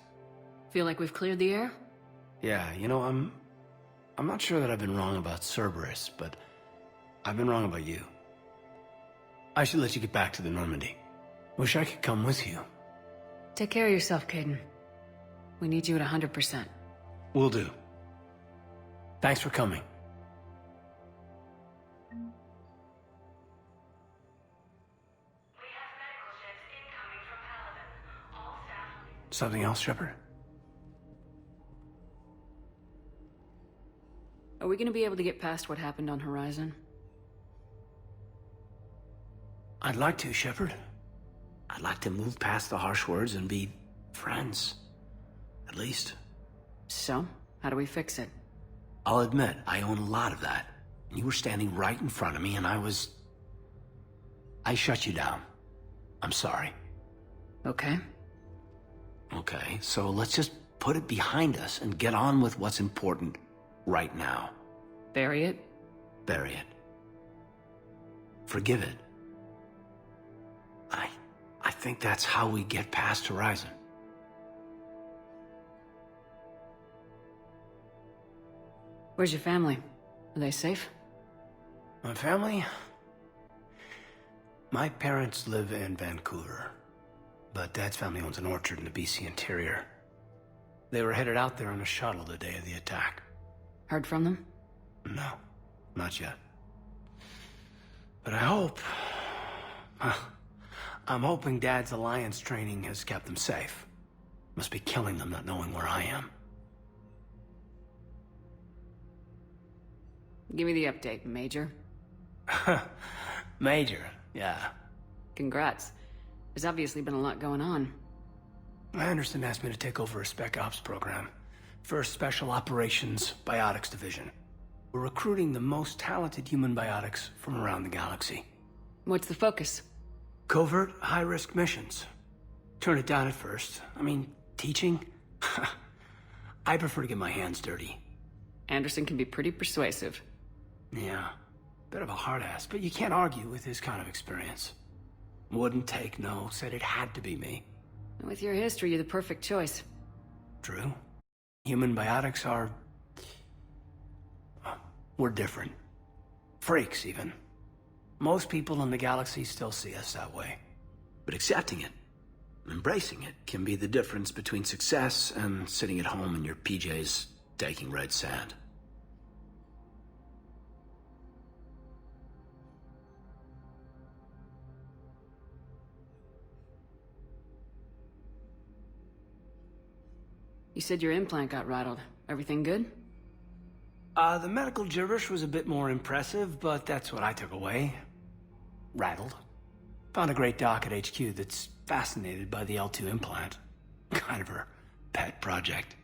Feel like we've cleared the air? Yeah, you know, I'm not sure that I've been wrong about Cerberus, but I've been wrong about you. I should let you get back to the Normandy. Wish I could come with you. Take care of yourself, Caden. We need you at 100%. Will do. Thanks for coming. Something else, Shepard? Are we gonna be able to get past what happened on Horizon? I'd like to, Shepard. I'd like to move past the harsh words and be friends. At least. So, how do we fix it? I'll admit, I own a lot of that. You were standing right in front of me and I shut you down. I'm sorry. Okay. Okay, so let's just put it behind us and get on with what's important right now. Bury it? Bury it. Forgive it. I think that's how we get past Horizon. Where's your family? Are they safe? My family? My parents live in Vancouver, but Dad's family owns an orchard in the BC interior. They were headed out there on a shuttle the day of the attack. Heard from them? No, not yet. But I hope... I'm hoping Dad's Alliance training has kept them safe. Must be killing them not knowing where I am. Give me the update, Major. Major, yeah. Congrats. There's obviously been a lot going on. Anderson asked me to take over a Spec Ops program. First Special Operations Biotics Division. We're recruiting the most talented human biotics from around the galaxy. What's the focus? Covert, high-risk missions. Turn it down at first. I mean, teaching? I prefer to get my hands dirty. Anderson can be pretty persuasive. Yeah, bit of a hard-ass, but you can't argue with his kind of experience. Wouldn't take no, said it had to be me. With your history, you're the perfect choice. True. Human biotics are... we're different. Freaks, even. Most people in the galaxy still see us that way. But accepting it, embracing it, can be the difference between success and sitting at home in your PJs taking red sand. You said your implant got rattled. Everything good? The medical gibberish was a bit more impressive, but that's what I took away. Rattled. Found a great doc at HQ that's fascinated by the L2 implant. Kind of her pet project.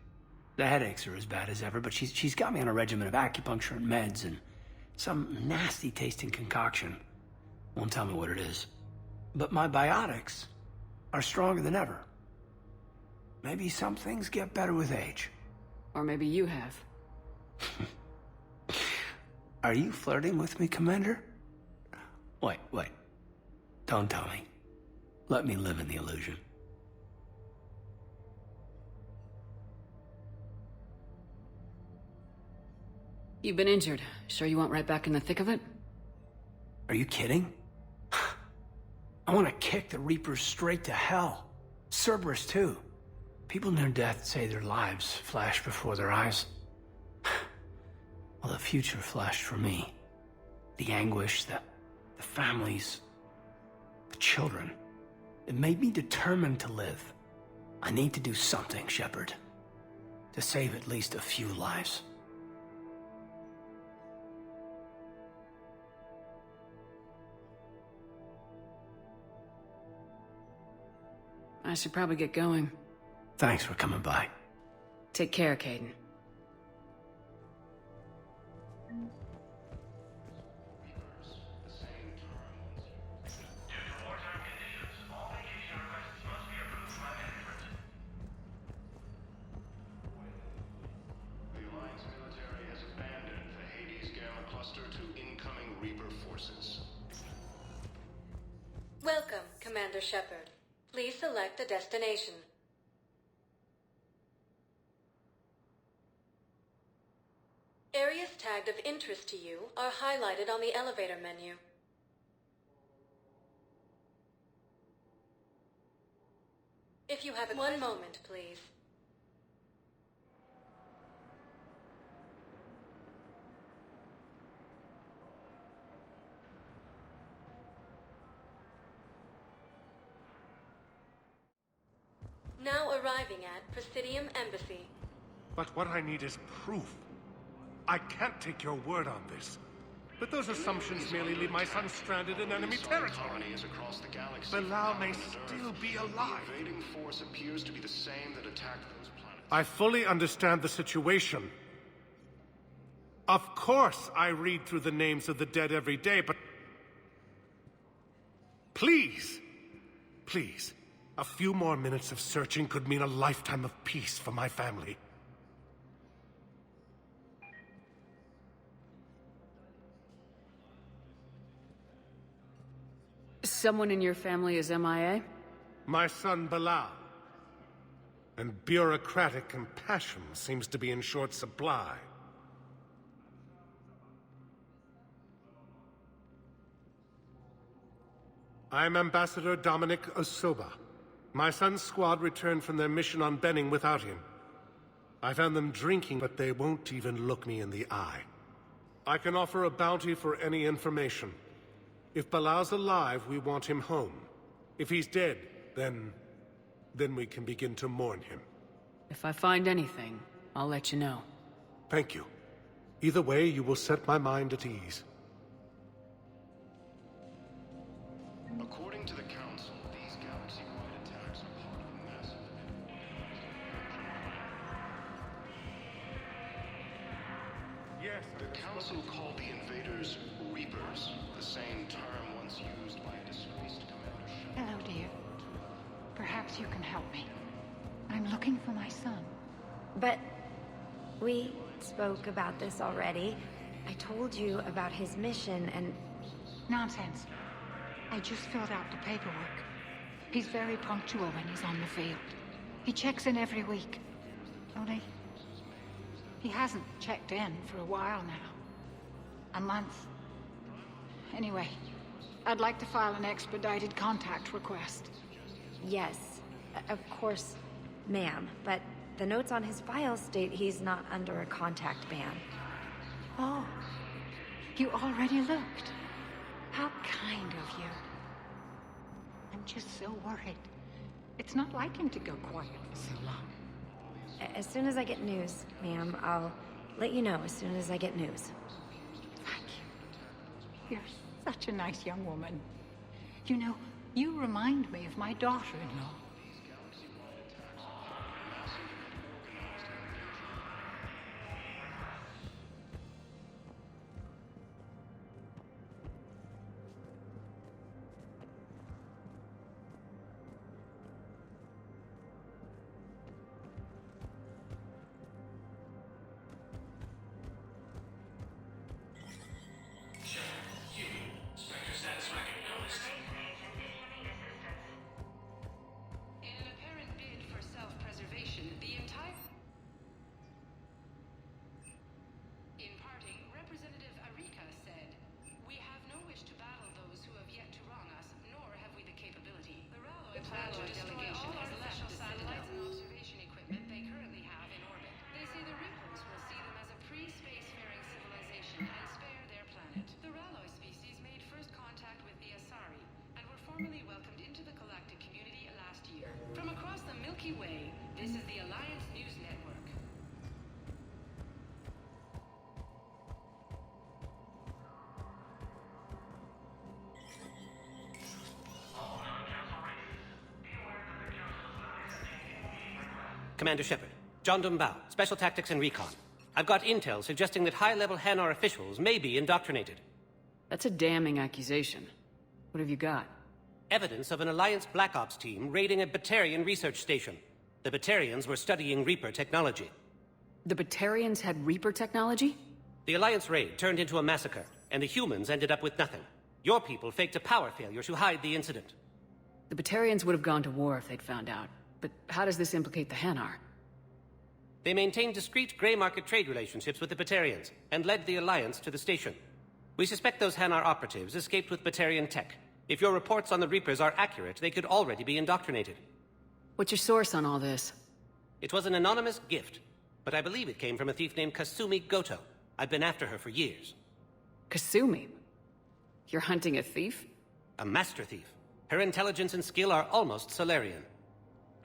The headaches are as bad as ever, but she's got me on a regimen of acupuncture and meds and some nasty-tasting concoction. Won't tell me what it is. But my biotics are stronger than ever. Maybe some things get better with age. Or maybe you have. Are you flirting with me, Commander? Wait. Don't tell me. Let me live in the illusion. You've been injured. Sure you want right back in the thick of it? Are you kidding? I want to kick the Reapers straight to hell. Cerberus, too. People near death say their lives flash before their eyes. Well, the future flashed for me. The anguish, the families, the children. It made me determined to live. I need to do something, Shepard. To save at least a few lives. I should probably get going. Thanks for coming by. Take care, Caden. Welcome, Commander Shepard. Please select a destination. Areas tagged of interest to you are highlighted on the elevator menu. If you have one moment, please. Now arriving at Presidium Embassy. But what I need is proof. I can't take your word on this. But those assumptions merely leave my son stranded in enemy territory. Bilal may still be alive. The invading force appears to be the same that attacked those planets. I fully understand the situation. Of course I read through the names of the dead every day, but... Please! Please. A few more minutes of searching could mean a lifetime of peace for my family. Someone in your family is MIA? My son Bilal. And bureaucratic compassion seems to be in short supply. I'm Ambassador Dominic Osoba. My son's squad returned from their mission on Benning without him. I found them drinking, but they won't even look me in the eye. I can offer a bounty for any information. If Bilal's alive, we want him home. If he's dead, then we can begin to mourn him. If I find anything, I'll let you know. Thank you. Either way, you will set my mind at ease. According to the Council, these galaxy-wide attacks are part of a massive... Yes, the Council called the invaders Reapers, the same term once used by a disgraced Commander Shepard. Hello, dear. Perhaps you can help me. I'm looking for my son. But we spoke about this already. I told you about his mission and... Nonsense. I just filled out the paperwork. He's very punctual when he's on the field. He checks in every week. Only, he hasn't checked in for a while now. A month. Anyway, I'd like to file an expedited contact request. Yes, of course, ma'am. But the notes on his file state he's not under a contact ban. Oh, you already looked. How kind of you. I'm just so worried. It's not like him to go quiet for so long. As soon as I get news, ma'am, I'll let you know as soon as I get news. Thank you. You're such a nice young woman. You know, you remind me of my daughter-in-law. Commander Shepard. John Dumbao, Special Tactics and Recon. I've got intel suggesting that high-level Hanar officials may be indoctrinated. That's a damning accusation. What have you got? Evidence of an Alliance Black Ops team raiding a Batarian research station. The Batarians were studying Reaper technology. The Batarians had Reaper technology? The Alliance raid turned into a massacre, and the humans ended up with nothing. Your people faked a power failure to hide the incident. The Batarians would have gone to war if they'd found out. But how does this implicate the Hanar? They maintained discreet gray market trade relationships with the Batarians, and led the Alliance to the station. We suspect those Hanar operatives escaped with Batarian tech. If your reports on the Reapers are accurate, they could already be indoctrinated. What's your source on all this? It was an anonymous gift, but I believe it came from a thief named Kasumi Goto. I've been after her for years. Kasumi? You're hunting a thief? A master thief. Her intelligence and skill are almost Solarian.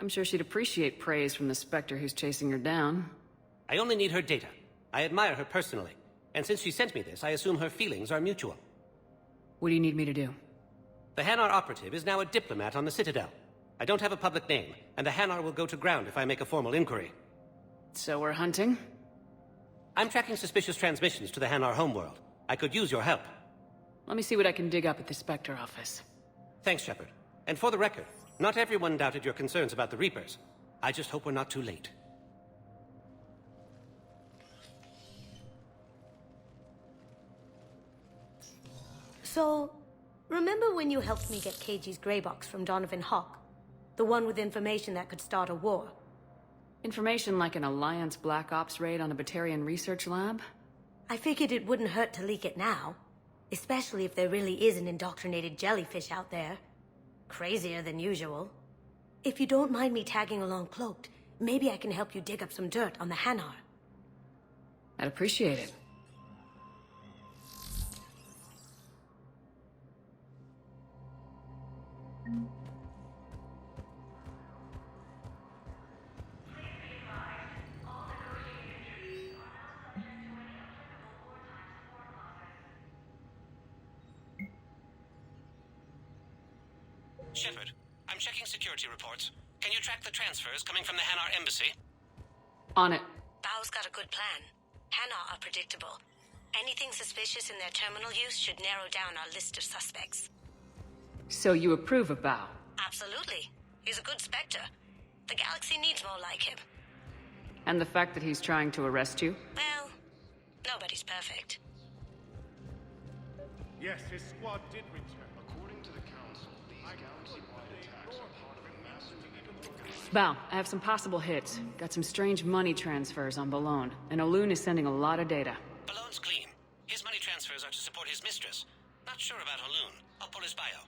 I'm sure she'd appreciate praise from the Spectre who's chasing her down. I only need her data. I admire her personally. And since she sent me this, I assume her feelings are mutual. What do you need me to do? The Hanar operative is now a diplomat on the Citadel. I don't have a public name, and the Hanar will go to ground if I make a formal inquiry. So we're hunting? I'm tracking suspicious transmissions to the Hanar homeworld. I could use your help. Let me see what I can dig up at the Spectre office. Thanks, Shepard. And for the record, not everyone doubted your concerns about the Reapers. I just hope we're not too late. So, remember when you helped me get KG's grey box from Donovan Hawk? The one with information that could start a war? Information like an Alliance Black Ops raid on a Batarian research lab? I figured it wouldn't hurt to leak it now. Especially if there really is an indoctrinated jellyfish out there. Crazier than usual. If you don't mind me tagging along cloaked, maybe I can help you dig up some dirt on the Hanar. I'd appreciate it. Shepard, I'm checking security reports. Can you track the transfers coming from the Hanar embassy? On it. Bao's got a good plan. Hanar are predictable. Anything suspicious in their terminal use should narrow down our list of suspects. So you approve of Bao? Absolutely. He's a good Spectre. The galaxy needs more like him. And the fact that he's trying to arrest you? Well, nobody's perfect. Yes, his squad did return. According to the Council, these galaxy-wide attacks are part of a massive... Bao, I have some possible hits. Got some strange money transfers on Balone, and Olun is sending a lot of data. Balone's clean. His money transfers are to support his mistress. Not sure about Olun. I'll pull his bio.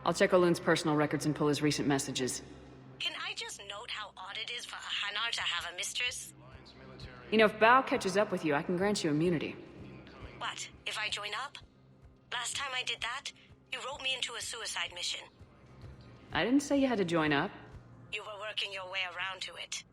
I'll check Olun's personal records and pull his recent messages. Can I just note how odd it is for a Hanar to have a mistress? You know, if Bao catches up with you, I can grant you immunity. What, if I join up? Last time I did that, you wrote me into a suicide mission. I didn't say you had to join up. You were working your way around to it.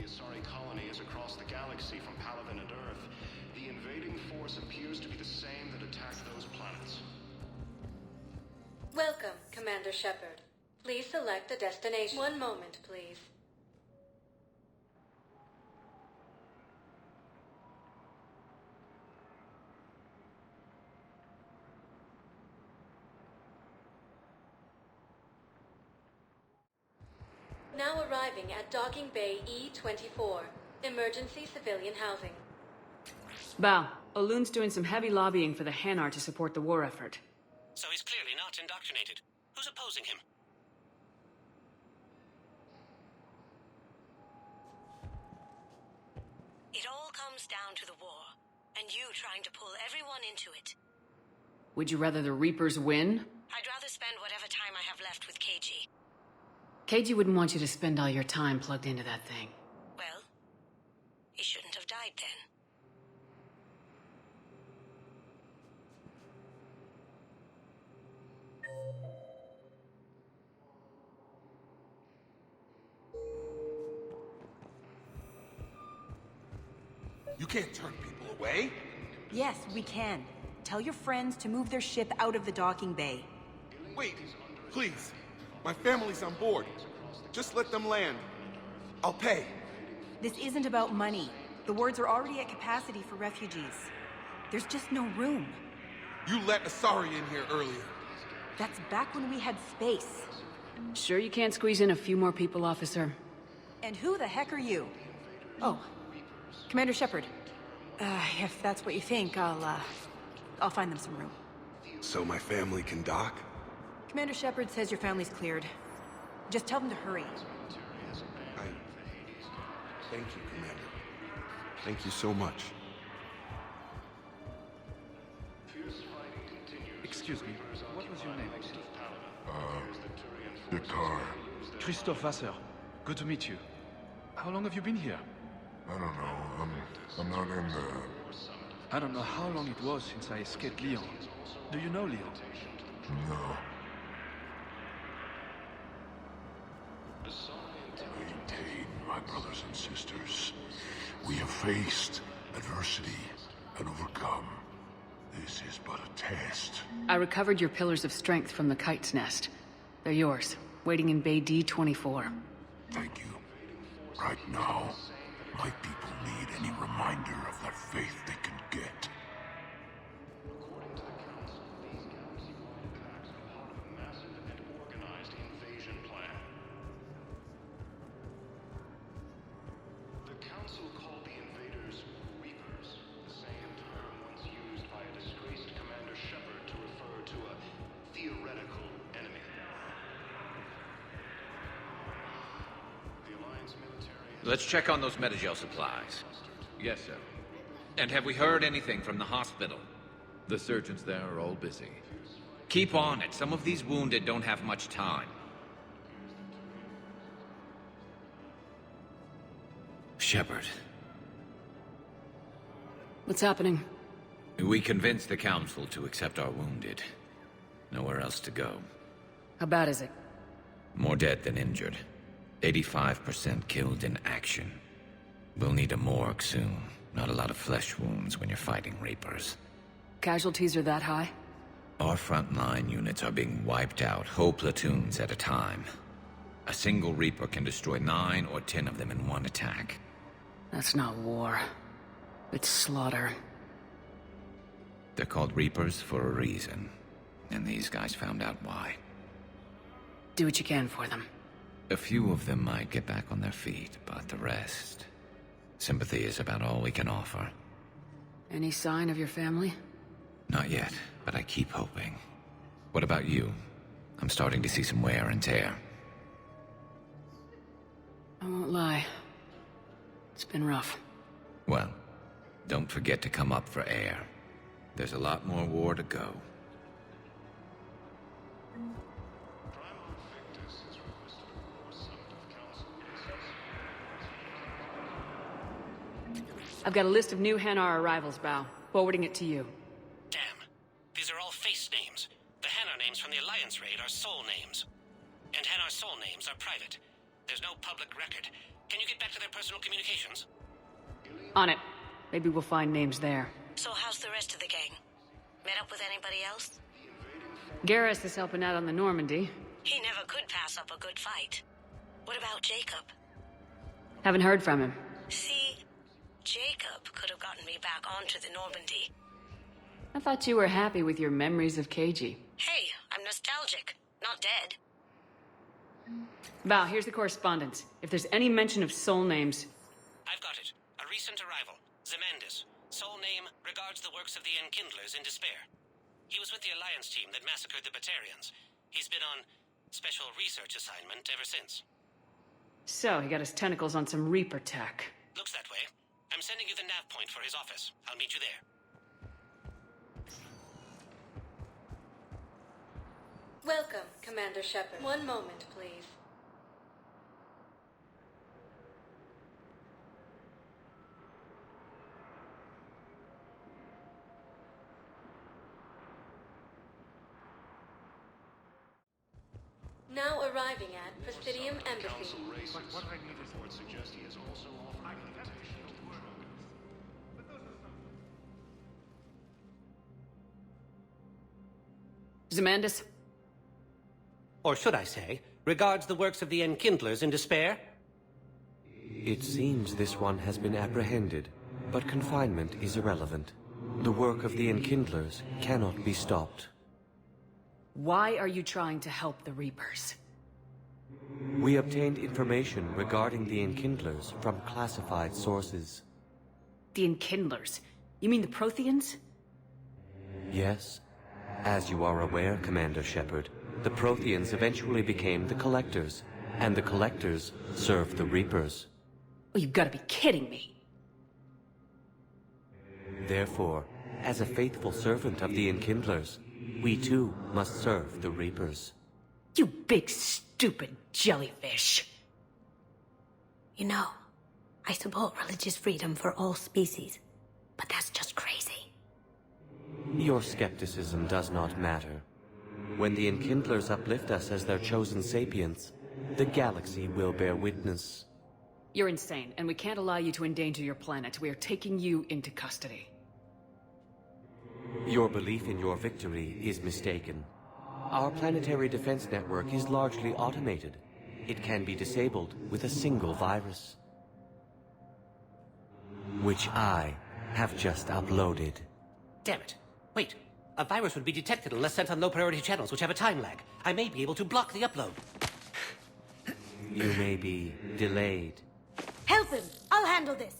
Asari colony is across the galaxy from Palaven and Earth. The invading force appears to be the same that attacked those planets. Welcome, Commander Shepard. Please select a destination. One moment, please. Now arriving at Docking Bay E-24. Emergency civilian housing. Bao, Olun's doing some heavy lobbying for the Hanar to support the war effort. So he's clearly not indoctrinated. Who's opposing him? It all comes down to the war, and you trying to pull everyone into it. Would you rather the Reapers win? I'd rather spend whatever time I have left with KG. KG wouldn't want you to spend all your time plugged into that thing. Well, he shouldn't have died then. You can't turn people away. Yes, we can. Tell your friends to move their ship out of the docking bay. Wait, please. My family's on board. Just let them land. I'll pay. This isn't about money. The wards are already at capacity for refugees. There's just no room. You let Asari in here earlier. That's back when we had space. Sure you can't squeeze in a few more people, officer? And who the heck are you? Oh, Commander Shepard. If that's what you think, I'll find them some room. So my family can dock? Commander Shepard says your family's cleared. Just tell them to hurry. Thank you, Commander. Thank you so much. Excuse me, what was your name? Dakar. Christophe Vasseur. Good to meet you. How long have you been here? I don't know. I'm not in the... I don't know how long it was since I escaped Lyon. Do you know Lyon? No. Maintain, my brothers and sisters. We have faced adversity and overcome. This is but a test. I recovered your pillars of strength from the kite's nest. They're yours, waiting in Bay D-24. Thank you. Right now, my people need any reminder of that faith they can get. According to the Council, these galaxy-wide attacks are part of a massive and organized invasion plan. The Council called the invaders Reapers, the same term once used by a disgraced Commander Shepard to refer to a theoretical enemy. The Alliance military... Let's check on those Metagel supplies. Yes, sir. And have we heard anything from the hospital? The surgeons there are all busy. Keep on it. Some of these wounded don't have much time. Shepard. What's happening? We convinced the Council to accept our wounded. Nowhere else to go. How bad is it? More dead than injured. 85% killed in action. We'll need a morgue soon. Not a lot of flesh wounds when you're fighting Reapers. Casualties are that high? Our frontline units are being wiped out, whole platoons at a time. A single Reaper can destroy 9 or 10 of them in one attack. That's not war. It's slaughter. They're called Reapers for a reason. And these guys found out why. Do what you can for them. A few of them might get back on their feet, but the rest... Sympathy is about all we can offer. Any sign of your family? Not yet, but I keep hoping. What about you? I'm starting to see some wear and tear. I won't lie. It's been rough. Well, don't forget to come up for air. There's a lot more war to go. I've got a list of new Hanar arrivals, Bao. Forwarding it to you. Damn. These are all face names. The Hanar names from the Alliance raid are soul names. And Hanar soul names are private. There's no public record. Can you get back to their personal communications? On it. Maybe we'll find names there. So how's the rest of the gang? Met up with anybody else? Garrus is helping out on the Normandy. He never could pass up a good fight. What about Jacob? Haven't heard from him. See, Jacob could have gotten me back onto the Normandy. I thought you were happy with your memories of KG. Hey, I'm nostalgic, not dead. Val, here's the correspondence. If there's any mention of soul names... I've got it. Soul name regards the works of the Enkindlers in despair. He was with the Alliance team that massacred the Batarians. He's been on special research assignment ever since. So, he got his tentacles on some Reaper tech. Looks that way. I'm sending you the nav point for his office. I'll meet you there. Welcome, Commander Shepard. One moment, please. Now arriving at Presidium Embassy. What I need is report suggests he is also offering an invitation to the Zemandis? Or should I say, regards the works of the Enkindlers in despair? It seems this one has been apprehended, but confinement is irrelevant. The work of the Enkindlers cannot be stopped. Why are you trying to help the Reapers? We obtained information regarding the Enkindlers from classified sources. The Enkindlers? You mean the Protheans? Yes. As you are aware, Commander Shepard, the Protheans eventually became the Collectors, and the Collectors served the Reapers. Oh, you've got to be kidding me. Therefore, as a faithful servant of the Enkindlers, we too must serve the Reapers. You big stupid jellyfish. You know, I support religious freedom for all species, but that's just crazy. Your skepticism does not matter. When the Enkindlers uplift us as their chosen sapients, the galaxy will bear witness. You're insane, and we can't allow you to endanger your planet. We are taking you into custody. Your belief in your victory is mistaken. Our planetary defense network is largely automated. It can be disabled with a single virus, which I have just uploaded. Damn it. Wait. A virus would be detected unless sent on low-priority channels, which have a time lag. I may be able to block the upload. You may be delayed. Help him! I'll handle this!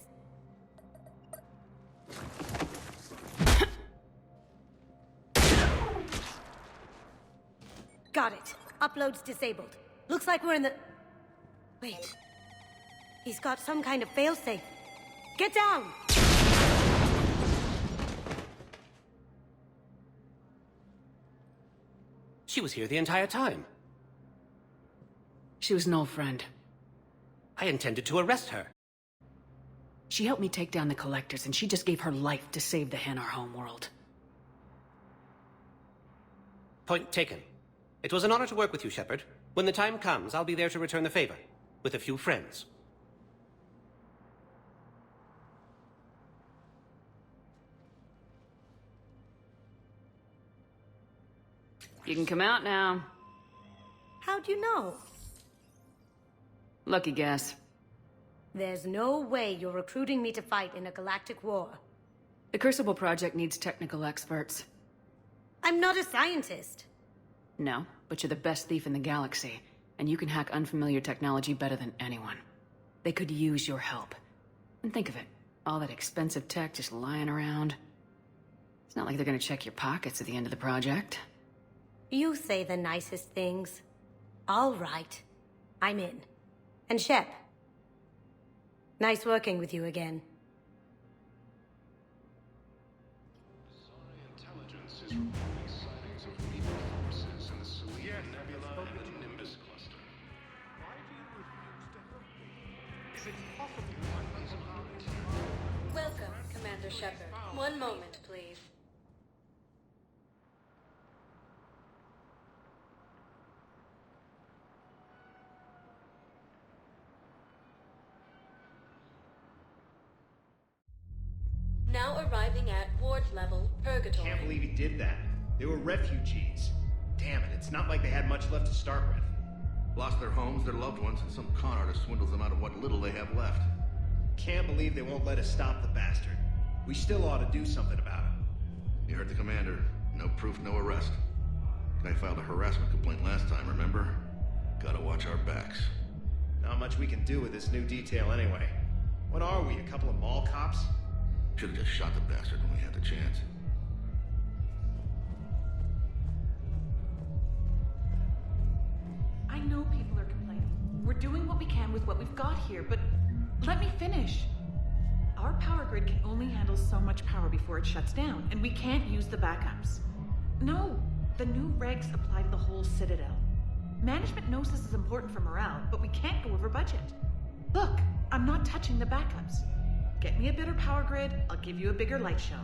Got it. Upload's disabled. Looks like we're in the... Wait. He's got some kind of failsafe. Get down! She was here the entire time. She was an old friend. I intended to arrest her. She helped me take down the Collectors, and she just gave her life to save the Hanar homeworld. Point taken. It was an honor to work with you, Shepard. When the time comes, I'll be there to return the favor. With a few friends. You can come out now. How'd you know? Lucky guess. There's no way you're recruiting me to fight in a galactic war. The Crucible Project needs technical experts. I'm not a scientist. No, but you're the best thief in the galaxy, and you can hack unfamiliar technology better than anyone. They could use your help. And think of it, all that expensive tech just lying around. It's not like they're gonna check your pockets at the end of the project. You say the nicest things. All right. I'm in. And Shep. Nice working with you again. Intelligence is reporting sightings of Reaper forces in the Selenium Nebula and the Nimbus cluster. Welcome, Commander Shepard. One moment, please. Now arriving at ward level purgatory. Can't believe he did that. They were refugees. Damn it, it's not like they had much left to start with. Lost their homes, their loved ones, and some con artist swindles them out of what little they have left. Can't believe they won't let us stop the bastard. We still ought to do something about it. You heard the commander. No proof, no arrest. Guy filed a harassment complaint last time, remember? Gotta watch our backs. Not much we can do with this new detail anyway. What are we, a couple of mall cops? Should have just shot the bastard when we had the chance. I know people are complaining. We're doing what we can with what we've got here, but let me finish. Our power grid can only handle so much power before it shuts down, and we can't use the backups. No, the new regs apply to the whole Citadel. Management knows this is important for morale, but we can't go over budget. Look, I'm not touching the backups. Get me a better power grid, I'll give you a bigger light show.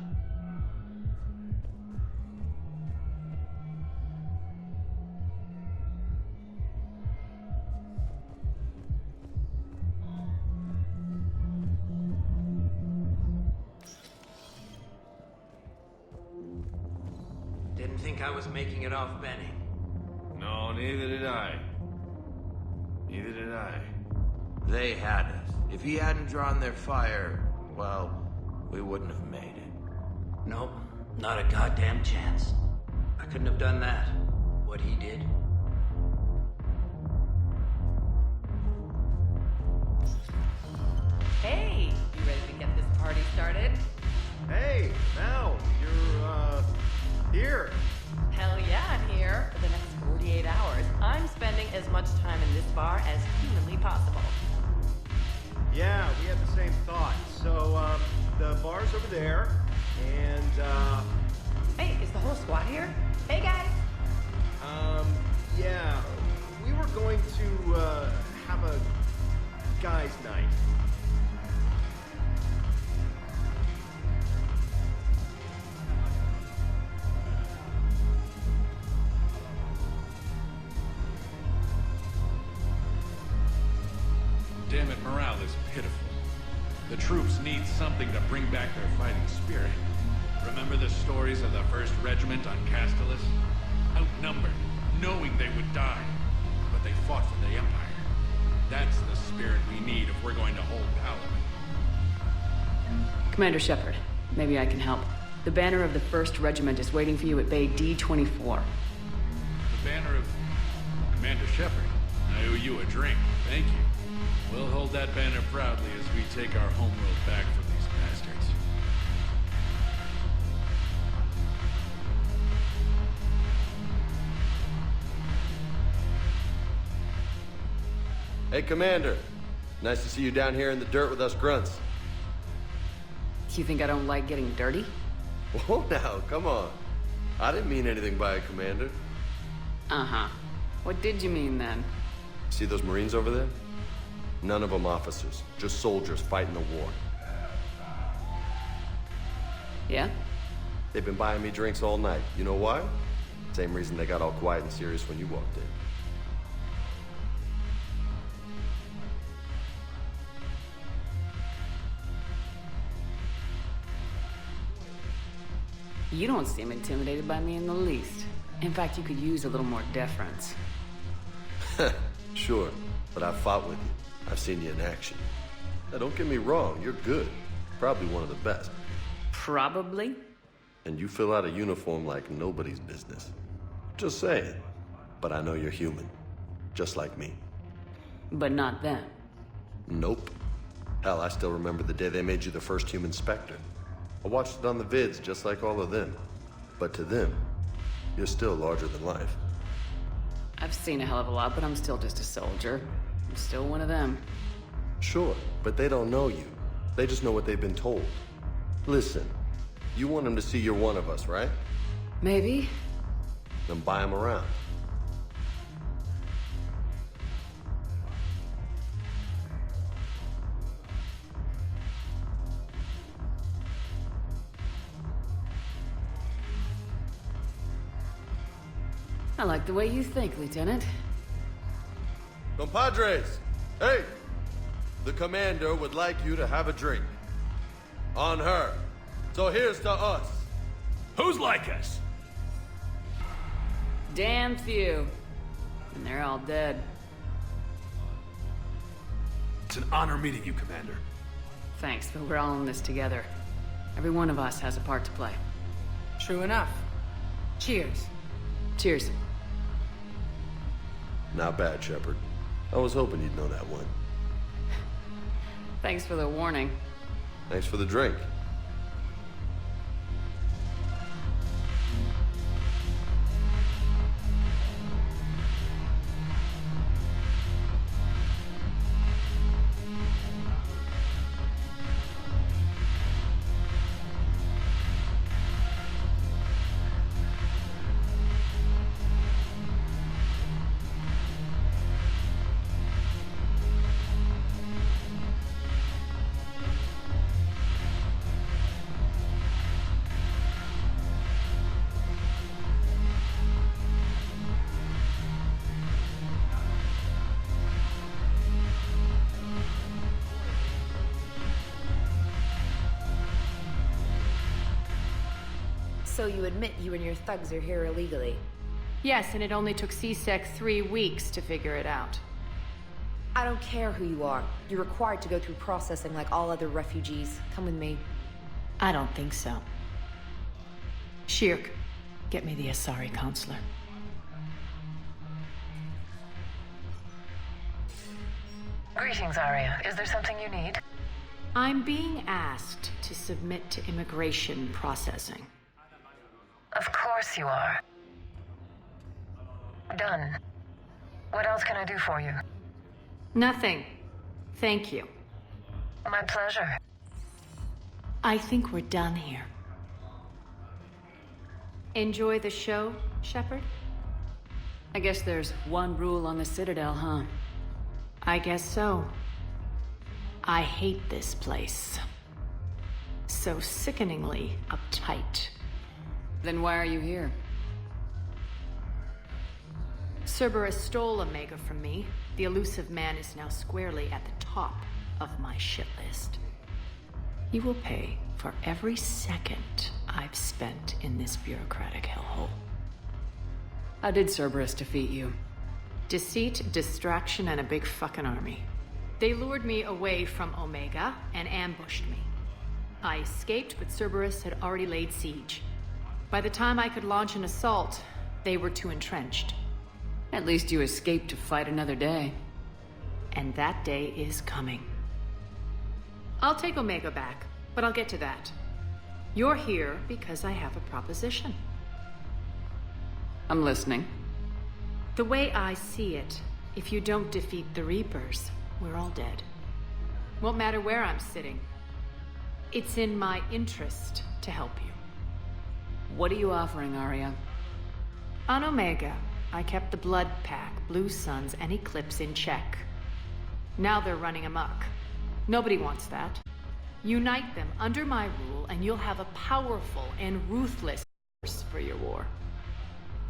Didn't think I was making it off Benning. No, neither did I. Neither did I. They had us. If he hadn't drawn their fire, well, we wouldn't have made it. Nope, not a goddamn chance. I couldn't have done that. What he did. Hey, you ready to get this party started? Hey, Mal, you're, here. Hell yeah, I'm here. For the next 48 hours, I'm spending as much time in this bar as humanly possible. Yeah, we had the same thought. So, the bar's over there, and, Hey, is the whole squad here? Hey, guys! yeah, we were going to, have a guys' night. Damn it, morale is pitiful. The troops need something to bring back their fighting spirit. Remember the stories of the 1st Regiment on Castellus? Outnumbered, knowing they would die, but they fought for the Empire. That's the spirit we need if we're going to hold power. Commander Shepard, maybe I can help. The banner of the 1st Regiment is waiting for you at Bay D-24. The banner of Commander Shepard. I owe you a drink. Thank you. We'll hold that banner proudly as we take our homeworld back from these bastards. Hey, Commander. Nice to see you down here in the dirt with us grunts. You think I don't like getting dirty? Whoa, now, come on. I didn't mean anything by it, Commander. Uh-huh. What did you mean, then? See those Marines over there? None of them officers, just soldiers fighting the war. Yeah? They've been buying me drinks all night. You know why? Same reason they got all quiet and serious when you walked in. You don't seem intimidated by me in the least. In fact, you could use a little more deference. Sure, but I've fought with you. I've seen you in action. Now, don't get me wrong, you're good. Probably one of the best. Probably? And you fill out a uniform like nobody's business. Just saying. But I know you're human. Just like me. But not them. Nope. Hell, I still remember the day they made you the first human Spectre. I watched it on the vids just like all of them. But to them, you're still larger than life. I've seen a hell of a lot, but I'm still just a soldier. I'm still one of them. Sure, but they don't know you. They just know what they've been told. Listen, you want them to see you're one of us, right? Maybe. Then buy them around. I like the way you think, Lieutenant. Compadres! Hey! The commander would like you to have a drink. On her. So here's to us. Who's like us? Damn few. And they're all dead. It's an honor meeting you, Commander. Thanks, but we're all in this together. Every one of us has a part to play. True enough. Cheers. Cheers. Not bad, Shepard. I was hoping you'd know that one. Thanks for the warning. Thanks for the drink. So you admit you and your thugs are here illegally? Yes, and it only took CSEC 3 weeks to figure it out. I don't care who you are. You're required to go through processing like all other refugees. Come with me. I don't think so. Shirk, get me the Asari counselor. Greetings, Arya. Is there something you need? I'm being asked to submit to immigration processing. Of course you are. Done. What else can I do for you? Nothing. Thank you. My pleasure. I think we're done here. Enjoy the show, Shepard? I guess there's one rule on the Citadel, huh? I guess so. I hate this place. So sickeningly uptight. Then why are you here? Cerberus stole Omega from me. The elusive man is now squarely at the top of my shit list. He will pay for every second I've spent in this bureaucratic hellhole. How did Cerberus defeat you? Deceit, distraction, and a big fucking army. They lured me away from Omega and ambushed me. I escaped, but Cerberus had already laid siege. By the time I could launch an assault, they were too entrenched. At least you escaped to fight another day. And that day is coming. I'll take Omega back, but I'll get to that. You're here because I have a proposition. I'm listening. The way I see it, if you don't defeat the Reapers, we're all dead. Won't matter where I'm sitting. It's in my interest to help you. What are you offering, Arya? On Omega, I kept the Blood Pack, Blue Suns, and Eclipse in check. Now they're running amok. Nobody wants that. Unite them under my rule, and you'll have a powerful and ruthless force for your war.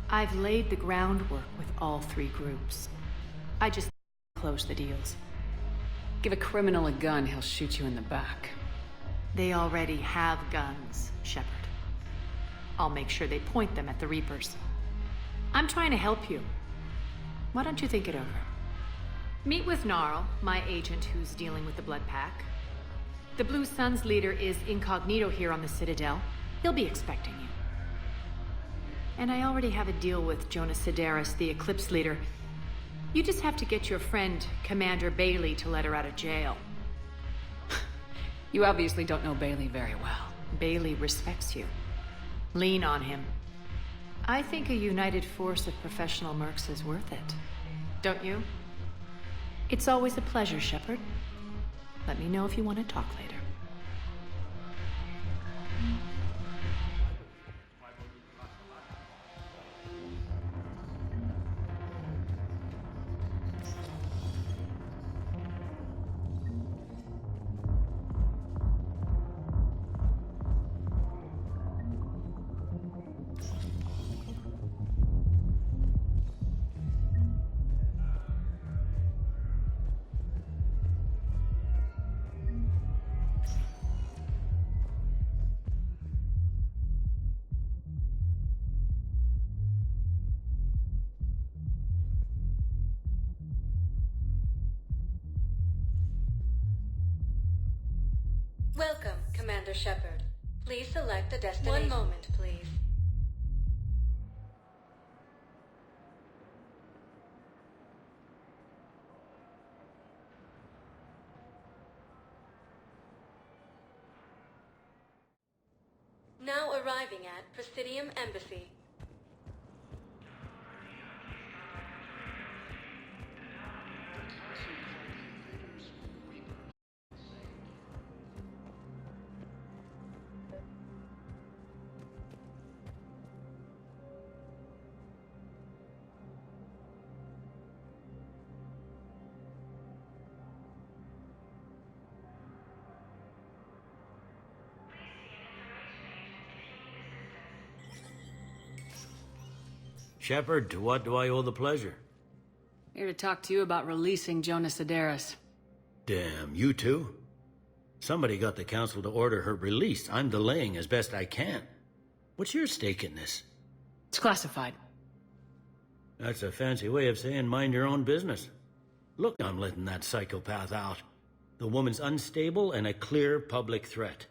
I've laid the groundwork with all 3 groups. I just close the deals. Give a criminal a gun, he'll shoot you in the back. They already have guns, Shepard. I'll make sure they point them at the Reapers. I'm trying to help you. Why don't you think it over? Meet with Gnarl, my agent who's dealing with the Blood Pack. The Blue Suns leader is incognito here on the Citadel. He'll be expecting you. And I already have a deal with Jonas Sidaris, the Eclipse leader. You just have to get your friend, Commander Bailey, to let her out of jail. You obviously don't know Bailey very well. Bailey respects you. Lean on him. I think a united force of professional mercs is worth it. Don't you? It's always a pleasure, Shepard. Let me know if you want to talk later. Welcome, Commander Shepard. Please select a destination. 1 moment, please. Now arriving at Presidium Embassy. Shepard, to what do I owe the pleasure? Here to talk to you about releasing Jonas Sidaris. Damn, you too? Somebody got the council to order her release. I'm delaying as best I can. What's your stake in this? It's classified. That's a fancy way of saying mind your own business. Look, I'm letting that psychopath out. The woman's unstable and a clear public threat.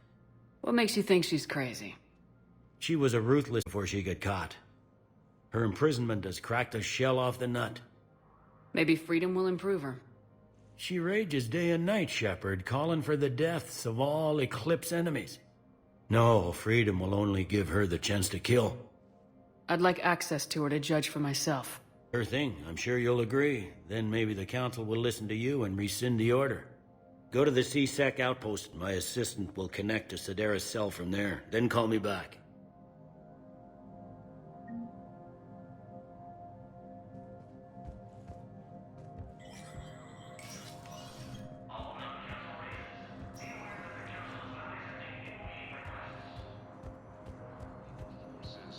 What makes you think she's crazy? She was a ruthless before she got caught. Her imprisonment has cracked the shell off the nut. Maybe freedom will improve her. She rages day and night, Shepard, calling for the deaths of all Eclipse enemies. No, freedom will only give her the chance to kill. I'd like access to her to judge for myself. Sure thing, I'm sure you'll agree. Then maybe the Council will listen to you and rescind the order. Go to the C-Sec outpost. My assistant will connect to Sedera's cell from there. Then call me back.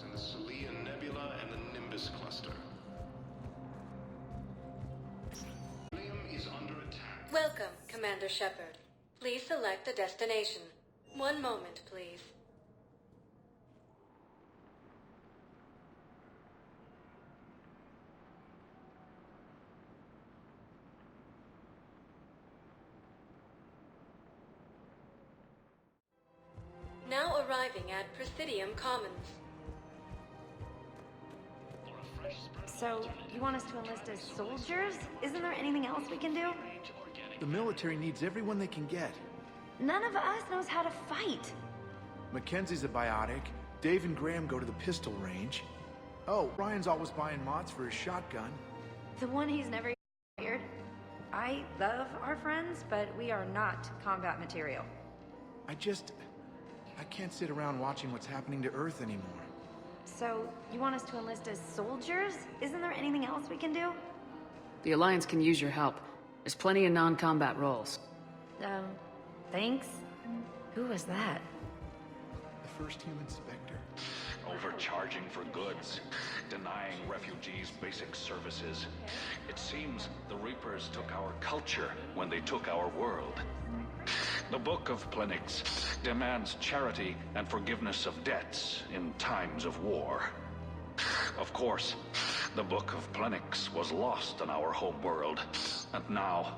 In the Celian Nebula and the Nimbus cluster. Is under attack. Welcome, Commander Shepard. Please select a destination. One moment, please. Now arriving at Presidium Commons. So, you want us to enlist as soldiers? Isn't there anything else we can do? The military needs everyone they can get. None of us knows how to fight. Mackenzie's a biotic. Dave and Graham go to the pistol range. Oh, Ryan's always buying mods for his shotgun. The one he's never hired. I love our friends, but we are not combat material. I can't sit around watching what's happening to Earth anymore. So, you want us to enlist as soldiers? Isn't there anything else we can do? The Alliance can use your help. There's plenty of non-combat roles. Thanks? Who was that? The first human Spectre. Overcharging for goods, denying refugees basic services. It seems the Reapers took our culture when they took our world. The Book of Plenix demands charity and forgiveness of debts in times of war. Of course, the Book of Plenix was lost in our homeworld, and now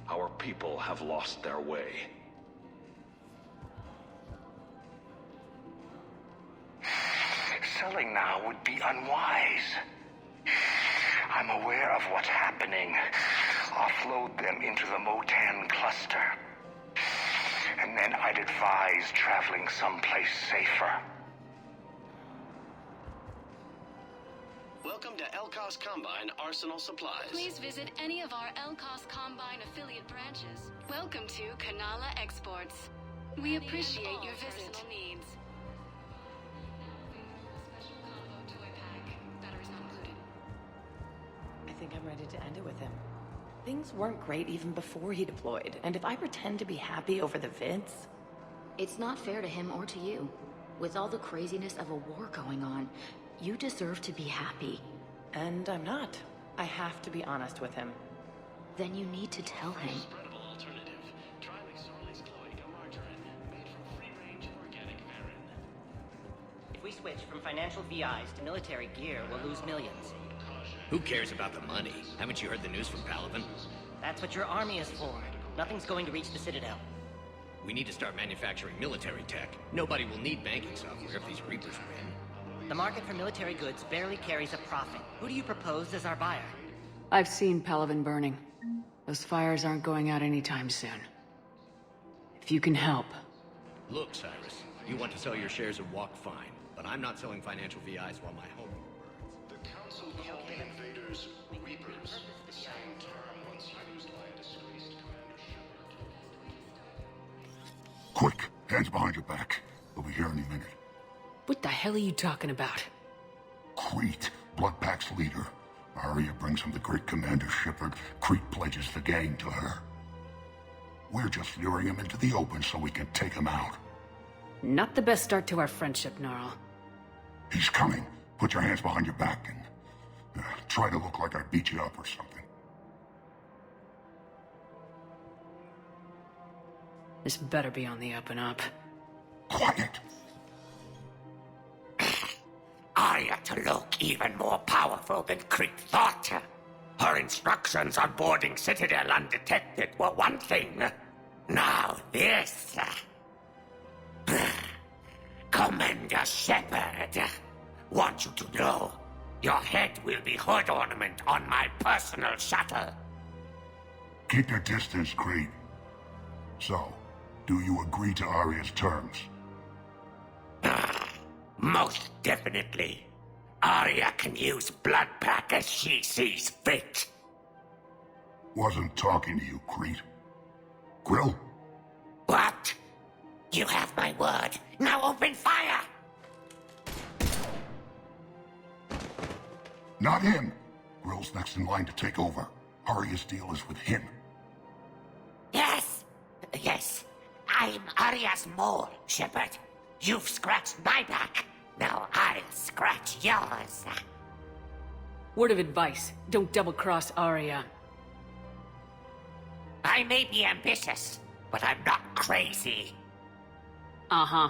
our people have lost their way. Selling now would be unwise. I'm aware of what's happening. Offload them into the Motan cluster. And then I'd advise traveling someplace safer. Welcome to Elcos Combine Arsenal Supplies. Please visit any of our Elcos Combine affiliate branches. Welcome to Kanala Exports. We appreciate your visit. Needs. I think I'm ready to end it with him. Things weren't great even before he deployed, and if I pretend to be happy over the vids... It's not fair to him or to you. With all the craziness of a war going on, you deserve to be happy. And I'm not. I have to be honest with him. Then you need to tell him. Spreadable alternative. Try McSorley's Cloaca margarine, made from free-range organic varin. If we switch from financial VIs to military gear, we'll lose millions. Who cares about the money? Haven't you heard the news from Palaven? That's what your army is for. Nothing's going to reach the Citadel. We need to start manufacturing military tech. Nobody will need banking software if these Reapers win. The market for military goods barely carries a profit. Who do you propose as our buyer? I've seen Palaven burning. Those fires aren't going out anytime soon. If you can help. Look, Cyrus, you want to sell your shares of Walk fine, but I'm not selling financial VIs while my home burns. The Council called the invaders Reapers, the same term once used by a disgraced Commander Shepard. Quick, hands behind your back. We'll be here any minute. What the hell are you talking about? Crete, Bloodpack's leader. Arya brings him the great Commander Shepard. Crete pledges the gang to her. We're just luring him into the open so we can take him out. Not the best start to our friendship, Gnarl. He's coming. Put your hands behind your back and try to look like I beat you up or something. This better be on the up and up. Quiet! Arya to look even more powerful than Crete thought. Her instructions on boarding Citadel undetected were one thing. Now this. Commander Shepard, want you to know, your head will be hood ornament on my personal shuttle. Keep your distance, Crete. So, do you agree to Arya's terms? Most definitely. Arya can use Bloodpack as she sees fit. Wasn't talking to you, Crete. Grill? What? You have my word. Now open fire! Not him. Grill's next in line to take over. Arya's deal is with him. Yes. I'm Arya's mole, Shepard. You've scratched my back. Now I'll scratch yours. Word of advice, don't double-cross Arya. I may be ambitious, but I'm not crazy. Uh-huh.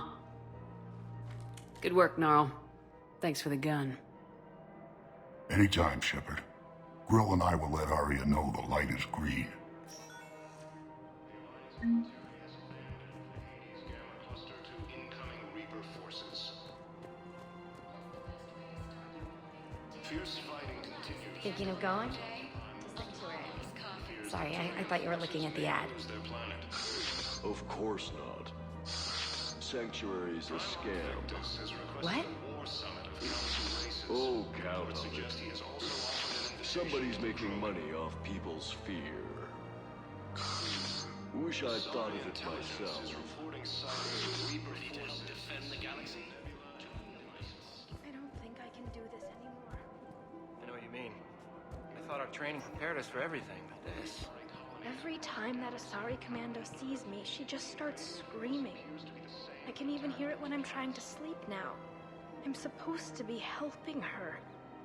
Good work, Gnarl. Thanks for the gun. Anytime, Shepard. Grill and I will let Arya know the light is green. Thinking of going? Sorry, I thought you were looking at the ad. Of course not. Sanctuary's a scam. What? Oh, count on it. Somebody's making money off people's fear. Wish I'd thought of it myself. I don't think I can do this anymore. I know what you mean. I thought our training prepared us for everything, but this... Every time that Asari Commando sees me, she just starts screaming. I can even hear it when I'm trying to sleep now. I'm supposed to be helping her,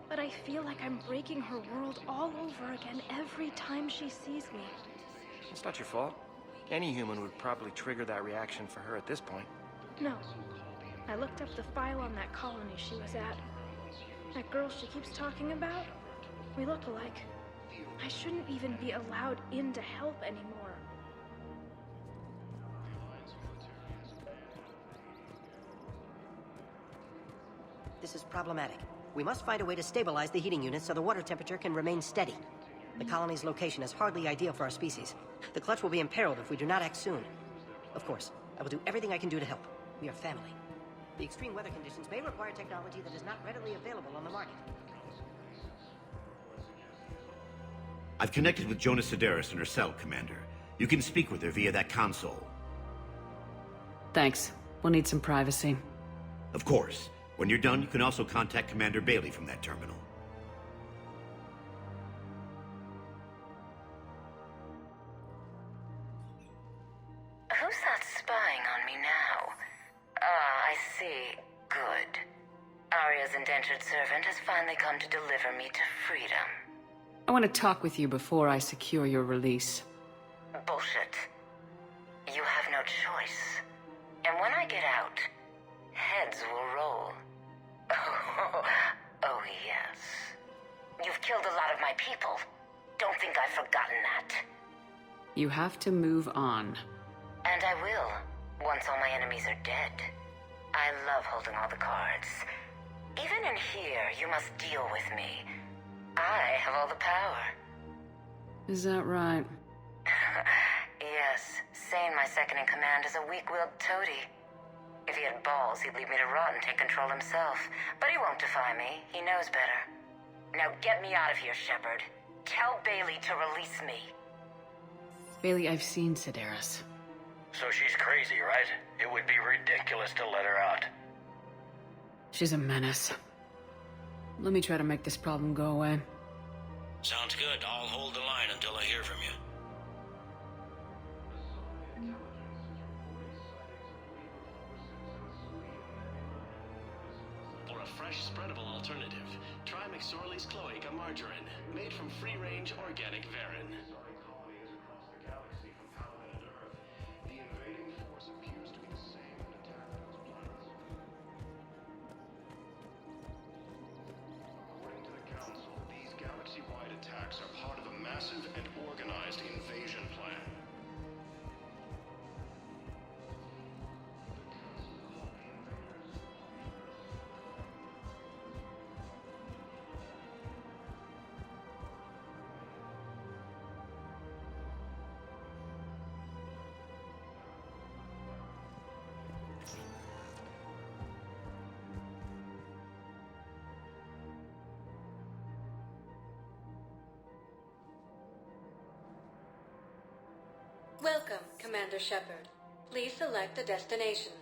but I feel like I'm breaking her world all over again every time she sees me. It's not your fault. Any human would probably trigger that reaction for her at this point. No. I looked up the file on that colony she was at. That girl she keeps talking about, we look alike. I shouldn't even be allowed in to help anymore. This is problematic. We must find a way to stabilize the heating unit so the water temperature can remain steady. The colony's location is hardly ideal for our species. The clutch will be imperiled if we do not act soon. Of course, I will do everything I can do to help. We are family. The extreme weather conditions may require technology that is not readily available on the market. I've connected with Jonas Sedaris in her cell, Commander. You can speak with her via that console. Thanks. We'll need some privacy. Of course. When you're done, you can also contact Commander Bailey from that terminal. Who's that spying on me now? Ah, I see. Good. Arya's indentured servant has finally come to deliver me to freedom. I want to talk with you before I secure your release. Bullshit. You have no choice. And when I get out, heads will roll. Oh, yes. You've killed a lot of my people. Don't think I've forgotten that. You have to move on. And I will, once all my enemies are dead. I love holding all the cards. Even in here, you must deal with me. I have all the power. Is that right? Yes, Sane, my second-in-command, is a weak-willed toady. If he had balls, he'd leave me to rot and take control himself. But he won't defy me. He knows better. Now get me out of here, Shepard. Tell Bailey to release me. Bailey, I've seen Sedaris. So she's crazy, right? It would be ridiculous to let her out. She's a menace. Let me try to make this problem go away. Sounds good. I'll hold the line until I hear from you. For a fresh, spreadable alternative, try McSorley's Cloaca Margarine, made from free-range organic varin. Welcome, Commander Shepard. Please select a destination.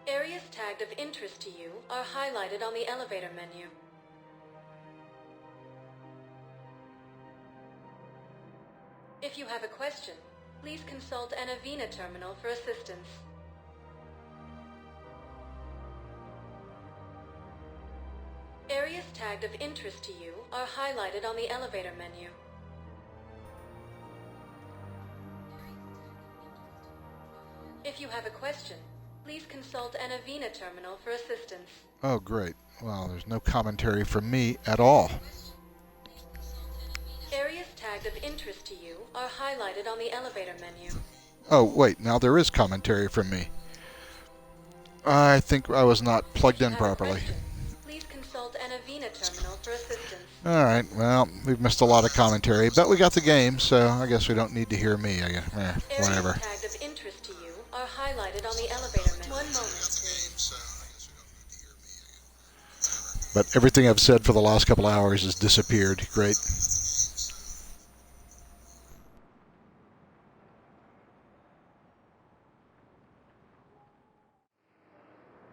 Areas tagged of interest to you are highlighted on the elevator menu. If you have a question, please consult an Avena terminal for assistance. Areas tagged of interest to you are highlighted on the elevator menu. If you have a question, please consult an Avena terminal for assistance. Oh, great. Well, there's no commentary from me at all. Areas tagged of interest to you are highlighted on the elevator menu. Oh, wait. Now there is commentary from me. I think I was not plugged in properly. Please consult an Avena terminal for assistance. All right. Well, we've missed a lot of commentary, but we got the game, so I guess we don't need to hear me. Whatever. Areas tagged of interest to you are highlighted on the elevator menu. 1 moment, please. But everything I've said for the last couple hours has disappeared. Great.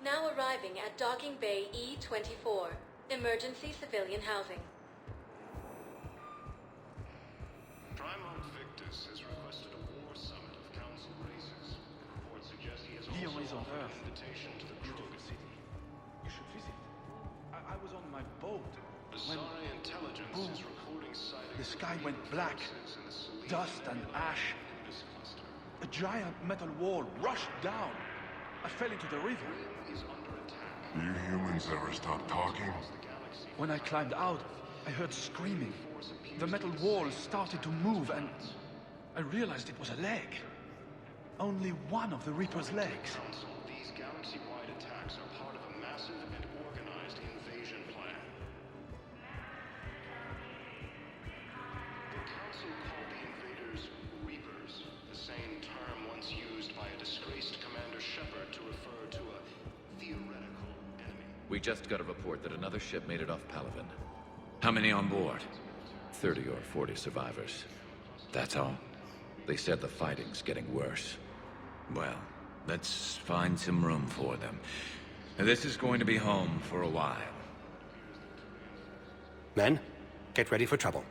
Now arriving at Docking Bay E-24, emergency civilian housing. Primarch Victus has requested a war summit of council races. Reports suggest he has also offered an invitation to the crew. You should visit. I was on my boat. Bizarre intelligence boom, is reporting sightings. the sky went black. Dust and ash. A giant metal wall rushed down. I fell into the river. Do you humans ever stop talking? When I climbed out, I heard screaming. The metal wall started to move and I realized it was a leg. Only one of the Reaper's legs. These galaxy-wide attacks are part of a massive and organized invasion plan. The council called the invaders Reapers, the same term once used by a disgraced Commander Shepard to refer to a theoretical enemy. We just got a report that another ship made it off Palaven. How many on board? 30 or 40 survivors. That's all. They said the fighting's getting worse. Well, let's find some room for them. This is going to be home for a while. Men, get ready for trouble.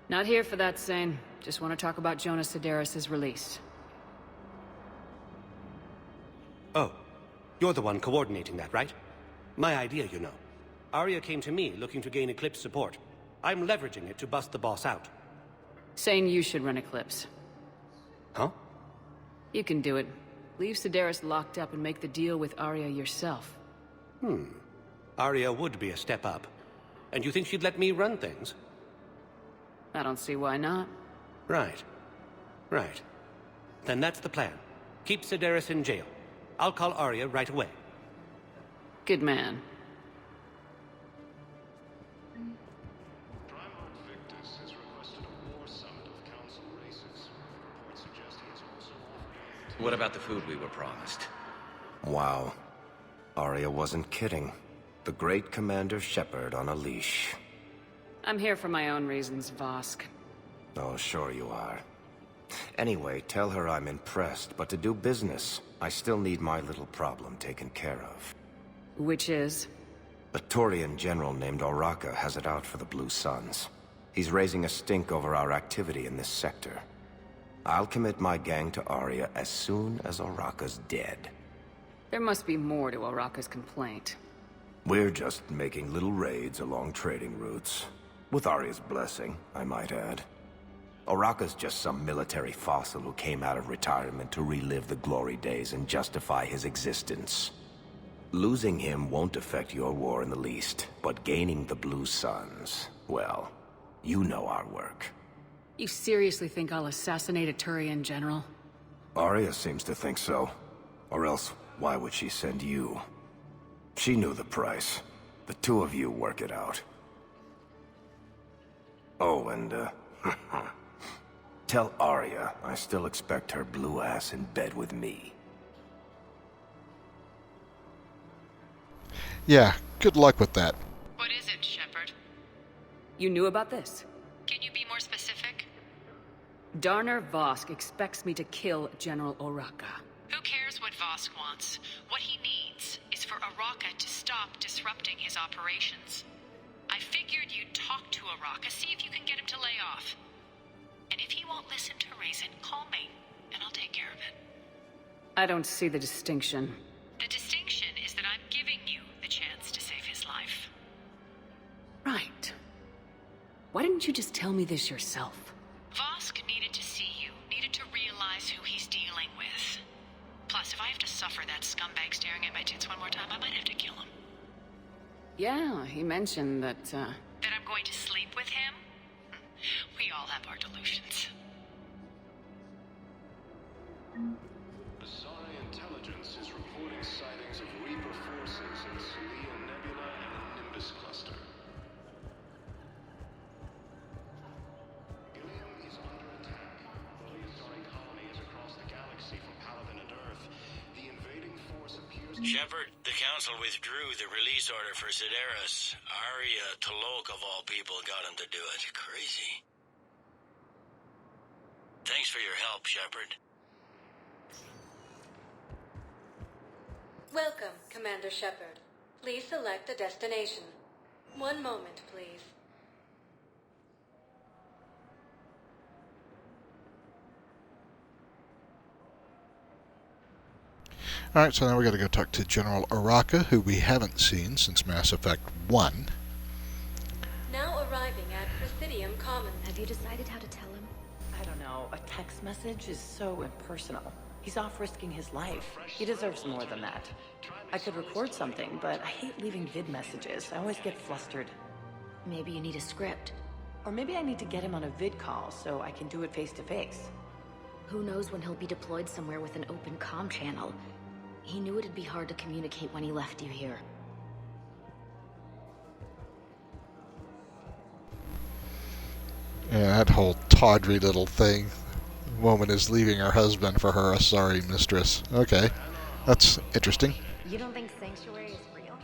Not here for that, Sane. Just want to talk about Jonas Sedaris' release. Oh, you're the one coordinating that, right? My idea, you know. Arya came to me looking to gain Eclipse support. I'm leveraging it to bust the boss out. Saying you should run Eclipse. Huh? You can do it. Leave Sedaris locked up and make the deal with Arya yourself. Arya would be a step up. And you think she'd let me run things? I don't see why not. Right. Right. Then that's the plan. Keep Sedaris in jail. I'll call Arya right away. Good man. Primarch Victus has requested a war summit of council races. Reports suggest he has also offered. What about the food we were promised? Wow. Arya wasn't kidding. The great Commander Shepard on a leash. I'm here for my own reasons, Vosk. Oh, sure you are. Anyway, tell her I'm impressed, but to do business, I still need my little problem taken care of. Which is? A Turian general named Oraka has it out for the Blue Suns. He's raising a stink over our activity in this sector. I'll commit my gang to Arya as soon as Oraka's dead. There must be more to Oraka's complaint. We're just making little raids along trading routes. With Arya's blessing, I might add. Oraka's just some military fossil who came out of retirement to relive the glory days and justify his existence. Losing him won't affect your war in the least, but gaining the Blue Suns, well, you know our work. You seriously think I'll assassinate a Turian general? Arya seems to think so. Or else, why would she send you? She knew the price. The two of you work it out. Oh, and, tell Arya I still expect her blue ass in bed with me. Yeah, good luck with that. What is it, You knew about this? Can you be more specific? Darner Vosk expects me to kill General Oraka. Who cares what Vosk wants? What he needs is for Araka to stop disrupting his operations. I figured you'd talk to Araka, see if you can get him to lay off. And if he won't listen to reason, call me, and I'll take care of it. I don't see the distinction. The distinction is that I'm giving you the chance to save his life. Right. Why didn't you just tell me this yourself? Vosk needed to see you, needed to realize who he's dealing with. Plus, if I have to suffer that scumbag staring at my tits one more time, I might have to kill him. Yeah, he mentioned that, That I'm going to sleep with him? We all have our delusions. Asari intelligence is reporting sightings of Reaper forces in the Celia Nebula and Nimbus cluster. Gilliam is under attack. Though the Asari colony is across the galaxy from Paladin and Earth, the invading force appears... Shepard, the Council withdrew the release order for Sedaris. Arya Tolok, of all people, got him to do it. Crazy. Thanks for your help, Shepard. Welcome, Commander Shepard. Please select a destination. One moment, please. Alright, so now we gotta go talk to General Oraka, who we haven't seen since Mass Effect 1. Now arriving at Presidium Commons. Have you decided how to tell him? I don't know. A text message is so impersonal. He's off risking his life. He deserves more than that. I could record something, but I hate leaving vid messages. I always get flustered. Maybe you need a script. Or maybe I need to get him on a vid call so I can do it face to face. Who knows when he'll be deployed somewhere with an open comm channel. He knew it'd be hard to communicate when he left you here. Yeah, that whole tawdry little thing. The woman is leaving her husband for her Asari mistress. Okay, that's interesting. You don't think Sanctuary is real?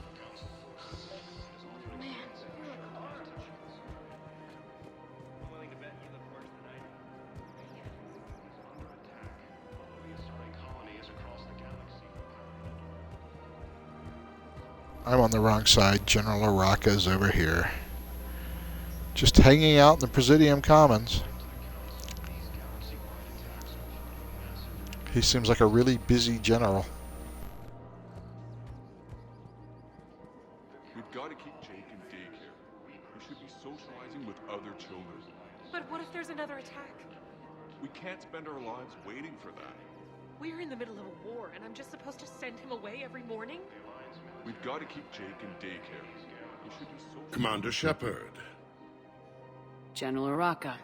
I'm on the wrong side. General Oraka's over here. Just hanging out in the Presidium Commons. He seems like a really busy general. We've got to keep Jake in daycare. He should be socializing with other children. But what if there's another attack? We can't spend our lives waiting for that. We're in the middle of a war, and I'm just supposed to send him away every morning? We've got to keep Jake in daycare. He should be socializing. Commander Shepard. General Oraka.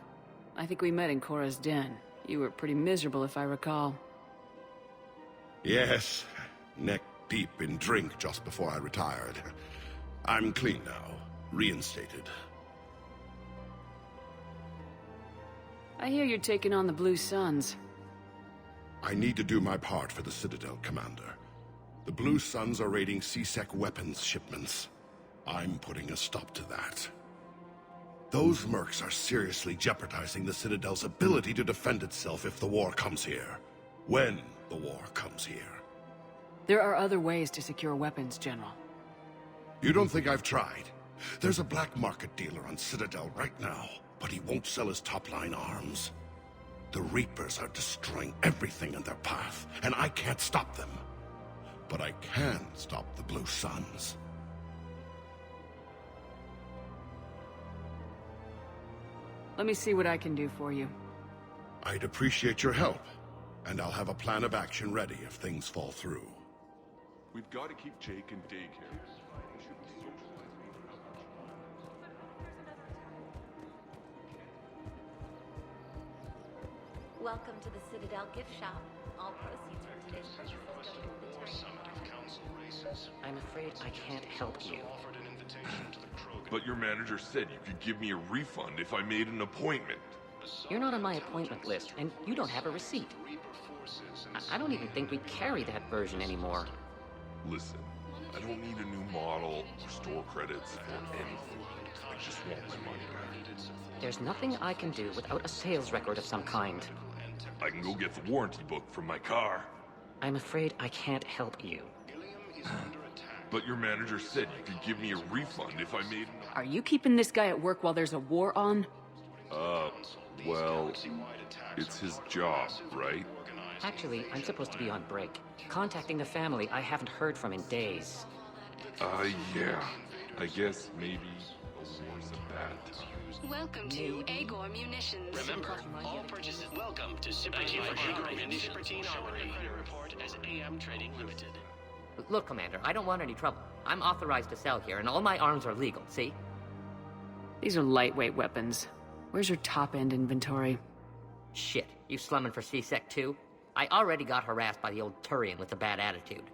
I think we met in Cora's den. You were pretty miserable, if I recall. Yes, neck deep in drink just before I retired. I'm clean now, reinstated. I hear you're taking on the Blue Suns. I need to do my part for the Citadel, Commander. The Blue Suns are raiding CSEC weapons shipments. I'm putting a stop to that. Those mercs are seriously jeopardizing the Citadel's ability to defend itself if the war comes here. When the war comes here. There are other ways to secure weapons, General. You don't think I've tried? There's a black market dealer on Citadel right now, but he won't sell his top-line arms. The Reapers are destroying everything in their path, and I can't stop them. But I can stop the Blue Suns. Let me see what I can do for you. I'd appreciate your help, and I'll have a plan of action ready if things fall through. We've got to keep Jake in daycare. He should be socializing with other children. Welcome to the Citadel gift shop. All proceeds from today's purchases go to the charity. I'm afraid I can't help you. But your manager said you could give me a refund if I made an appointment. You're not on my appointment list, and you don't have a receipt. I don't even think we carry that version anymore. Listen, I don't need a new model or store credits or anything. I just want my money back. There's nothing I can do without a sales record of some kind. I can go get the warranty book from my car. I'm afraid I can't help you. But your manager said you could give me a refund if I made... Are you keeping this guy at work while there's a war on? Well, it's his job, right? Actually, I'm supposed to be on break. Contacting the family I haven't heard from in days. Yeah. I guess maybe a war's a bad time. Welcome to Agor Munitions. Remember, all purchases welcome to Agor Munitions. Showing your report as AM Trading Limited. Look, Commander, I don't want any trouble. I'm authorized to sell here, and all my arms are legal, see? These are lightweight weapons. Where's your top-end inventory? Shit, you slumming for CSEC too? I already got harassed by the old Turian with a bad attitude.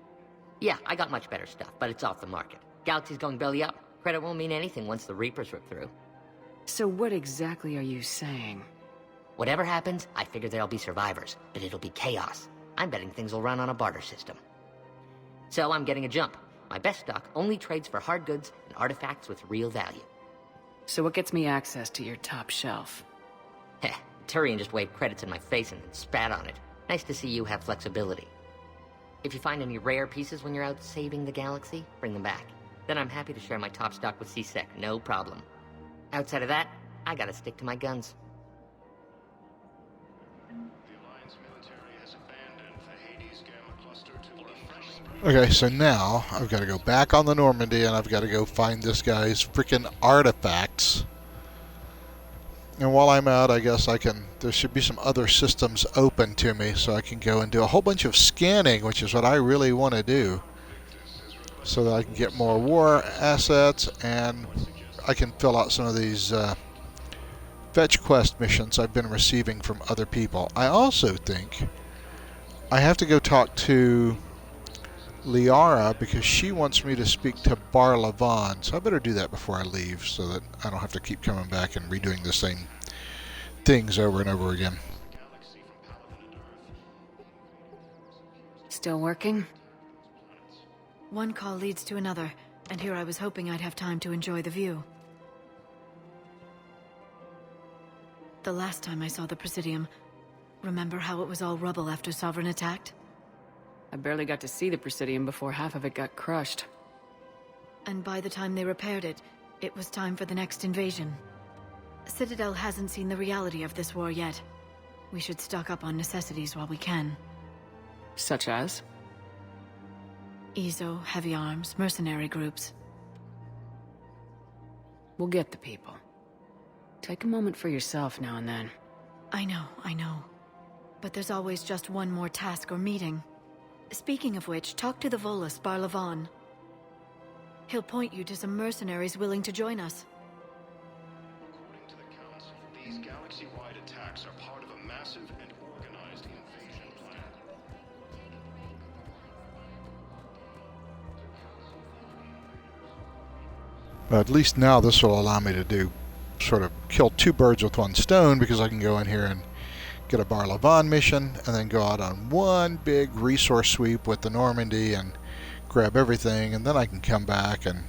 Yeah, I got much better stuff, but it's off the market. Galaxy's going belly up. Credit won't mean anything once the Reapers rip through. So what exactly are you saying? Whatever happens, I figure there'll be survivors, but it'll be chaos. I'm betting things will run on a barter system. So I'm getting a jump. My best stock only trades for hard goods and artifacts with real value. So what gets me access to your top shelf? Heh, Turian just waved credits in my face and spat on it. Nice to see you have flexibility. If you find any rare pieces when you're out saving the galaxy, bring them back. Then I'm happy to share my top stock with CSEC, no problem. Outside of that, I gotta stick to my guns. Okay, so now I've got to go back on the Normandy and I've got to go find this guy's freaking artifacts. And while I'm out, I guess there should be some other systems open to me so I can go and do a whole bunch of scanning, which is what I really want to do. So that I can get more war assets and I can fill out some of these fetch quest missions I've been receiving from other people. I also think I have to go talk to Liara because she wants me to speak to Bar Levon, so I better do that before I leave so that I don't have to keep coming back and redoing the same things over and over again. Still working? One call leads to another, and here I was hoping I'd have time to enjoy the view. The last time I saw the Presidium, remember how it was all rubble after Sovereign attacked? I barely got to see the Presidium before half of it got crushed. And by the time they repaired it, it was time for the next invasion. Citadel hasn't seen the reality of this war yet. We should stock up on necessities while we can. Such as? Ezo, heavy arms, mercenary groups. We'll get the people. Take a moment for yourself now and then. I know. But there's always just one more task or meeting. Speaking of which, talk to the Volus, Bar Levon. He'll point you to some mercenaries willing to join us. According to the Council, these galaxy-wide attacks are part of a massive and organized invasion plan. But at least now this will allow me to do sort of kill two birds with one stone because I can go in here and get a Bar Levon mission and then go out on one big resource sweep with the Normandy and grab everything, and then I can come back and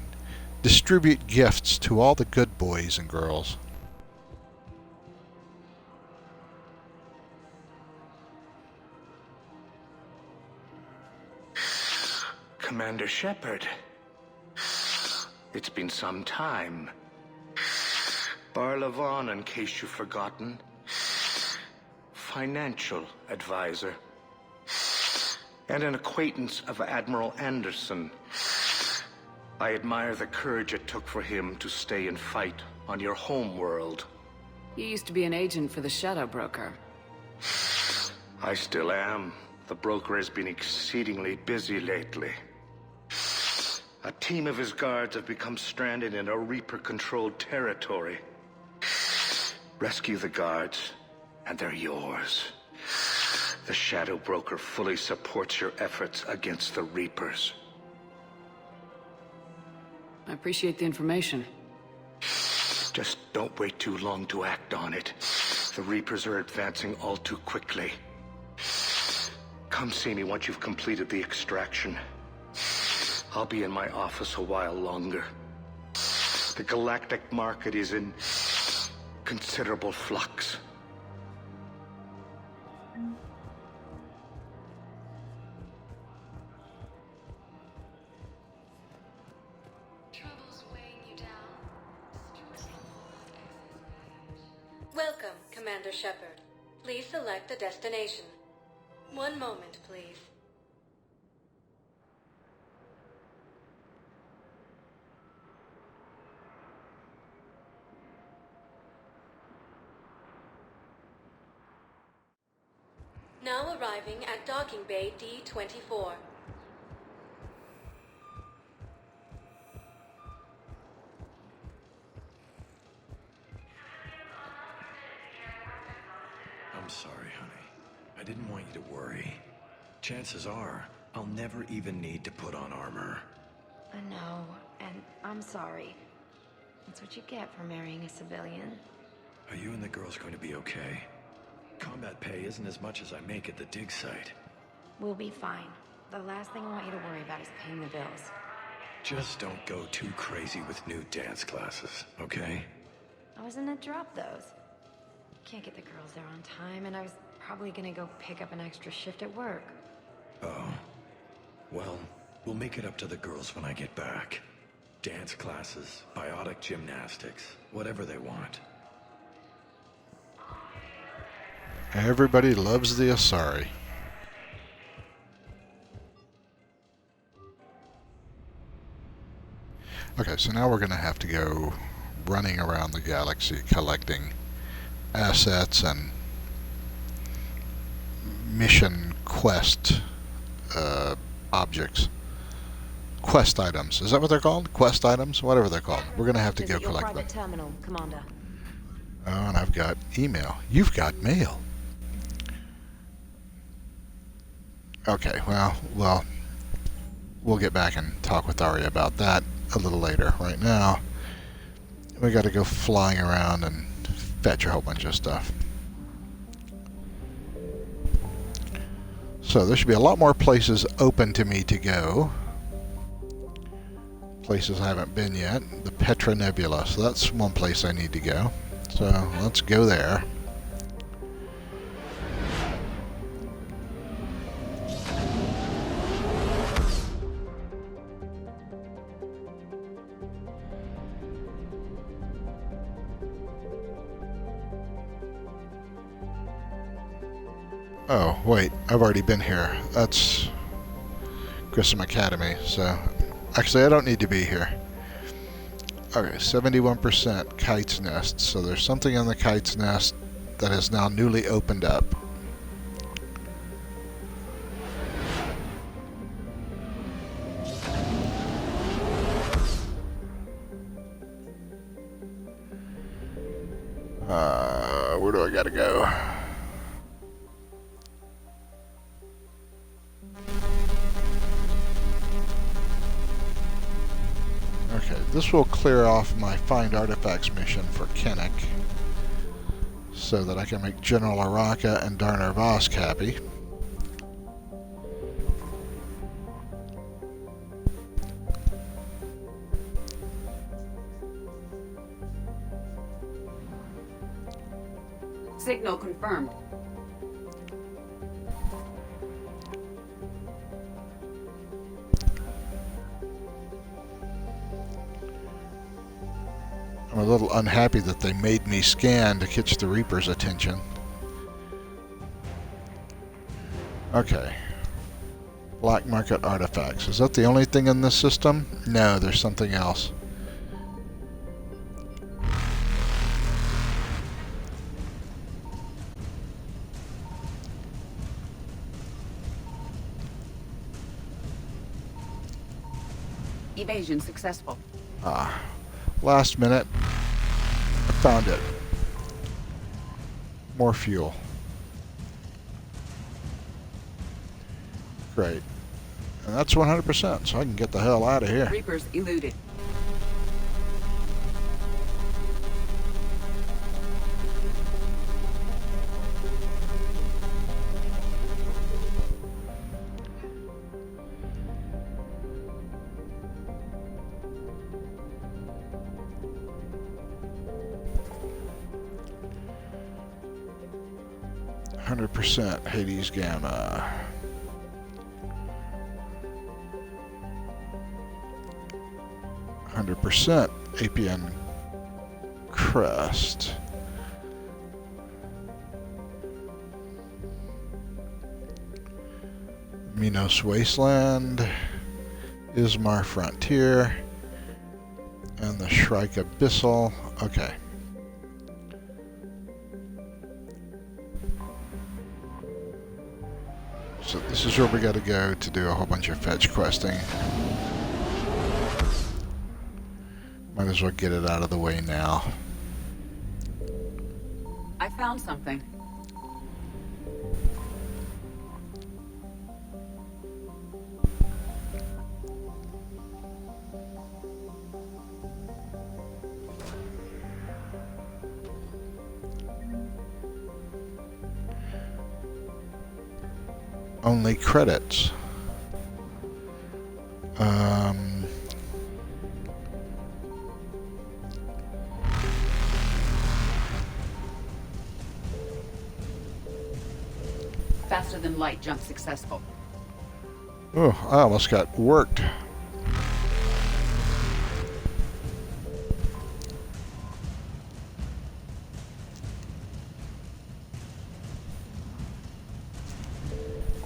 distribute gifts to all the good boys and girls. Commander Shepard. It's been some time. Bar Levon, in case you've forgotten. Financial advisor. And an acquaintance of Admiral Anderson. I admire the courage it took for him to stay and fight on your home world. You used to be an agent for the Shadow Broker. I still am. The broker has been exceedingly busy lately. A team of his guards have become stranded in a Reaper-controlled territory. Rescue the guards, and they're yours. The Shadow Broker fully supports your efforts against the Reapers. I appreciate the information. Just don't wait too long to act on it. The Reapers are advancing all too quickly. Come see me once you've completed the extraction. I'll be in my office a while longer. The galactic market is in considerable flux. Welcome, Commander Shepard. Please select a destination. One moment, please. Now arriving at Docking Bay D-24. I'm sorry, honey. I didn't want you to worry. Chances are, I'll never even need to put on armor. I know, and I'm sorry. That's what you get for marrying a civilian. Are you and the girls going to be okay? Combat pay isn't as much as I make at the dig site. We'll be fine. The last thing I want you to worry about is paying the bills. Just don't go too crazy with new dance classes, okay? I was gonna drop those. Can't get the girls there on time, and I was probably gonna go pick up an extra shift at work. Oh. Well, we'll make it up to the girls when I get back. Dance classes, biotic gymnastics, whatever they want. Everybody loves the Asari. Okay, so now we're going to have to go running around the galaxy collecting assets and mission quest objects. Quest items. Is that what they're called? Quest items? Whatever they're called. We're going to have to go collect them. Terminal, Commander. Oh, and I've got email. You've got mail. Okay, well, we'll get back and talk with Arya about that a little later. Right now, we got to go flying around and fetch a whole bunch of stuff. So there should be a lot more places open to me to go. Places I haven't been yet. The Petra Nebula. So that's one place I need to go. So let's go there. Oh, wait, I've already been here. That's Grissom Academy, so actually I don't need to be here. Okay, 71% Kite's Nest, so there's something in the Kite's Nest that is now newly opened up. Where do I gotta go? Okay, this will clear off my Find Artifacts mission for Kennick, so that I can make General Araka and Darner Vosk happy. Signal confirmed. I'm a little unhappy that they made me scan to catch the Reaper's attention. Okay. Black market artifacts. Is that the only thing in this system? No, there's something else. Evasion successful. Ah. Last minute. I found it. More fuel. Great. And that's 100%, so I can get the hell out of here. Reapers eluded. 100% Hades Gamma. %, APN Crest. Minos Wasteland, Ismar Frontier, and the Shrike Abyssal. Okay. So this is where we gotta go to do a whole bunch of fetch questing. Might as well get it out of the way now. I found something. Only credits. Faster than light jump successful. Oh, I almost got worked.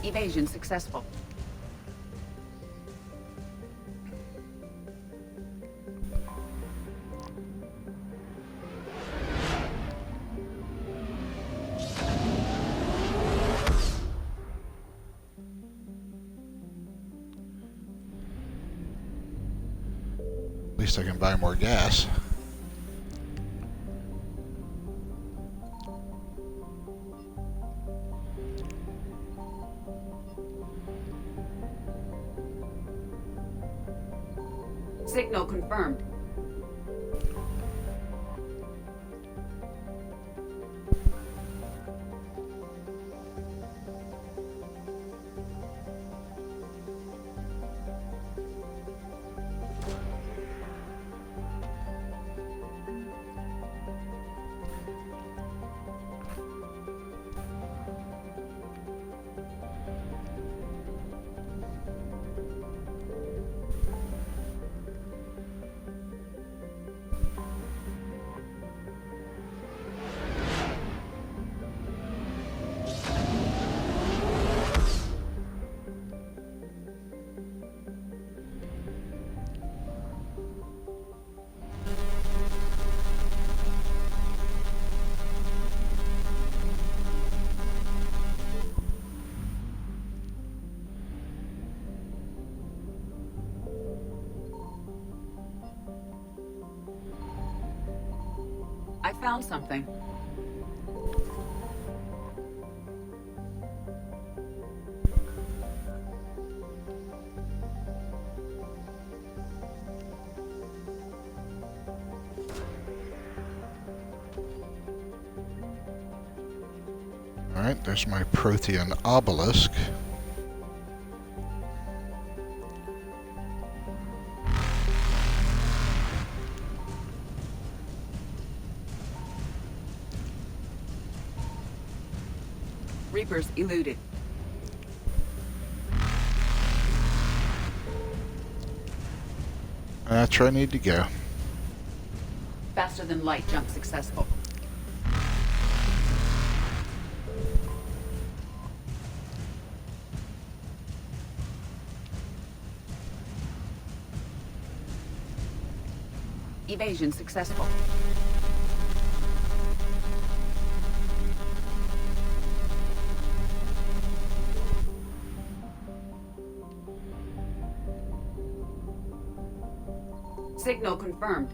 Evasion successful. At least I can buy more gas. Signal confirmed. I found something. Alright, there's my Prothean obelisk. Reapers eluded. That's where I need to go. Faster than light jump successful. Evasion successful. Signal confirmed.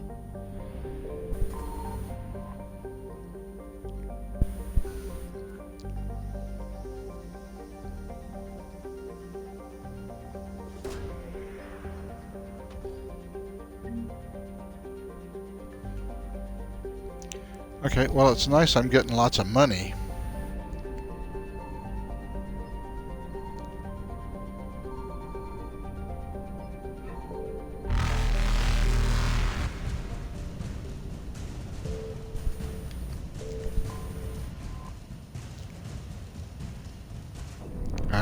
Okay, well, it's nice I'm getting lots of money.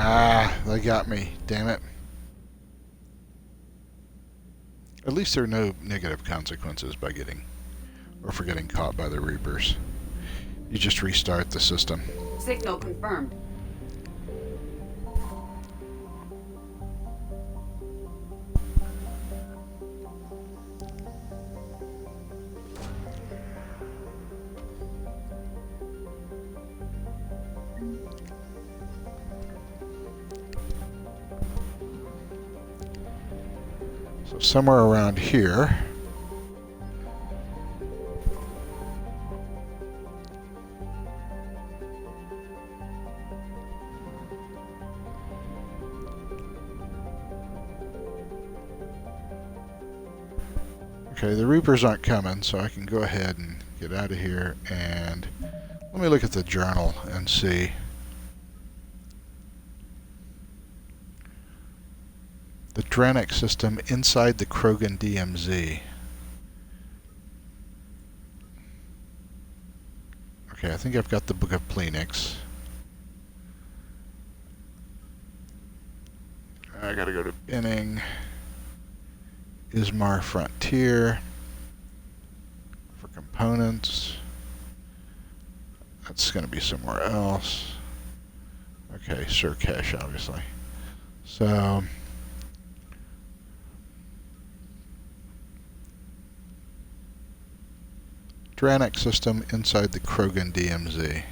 Ah, they got me. Damn it. At least there are no negative consequences by getting, or for getting caught by the Reapers. You just restart the system. Signal confirmed. So somewhere around here. Okay, the Reapers aren't coming, so I can go ahead and get out of here, and let me look at the journal and see. The Dranik system inside the Krogan DMZ. Okay, I think I've got the Book of Plenix. I gotta go to Binning. Ismar Frontier for components. That's going to be somewhere else. Okay, Surcash, obviously. So Dranik system inside the Krogan DMZ.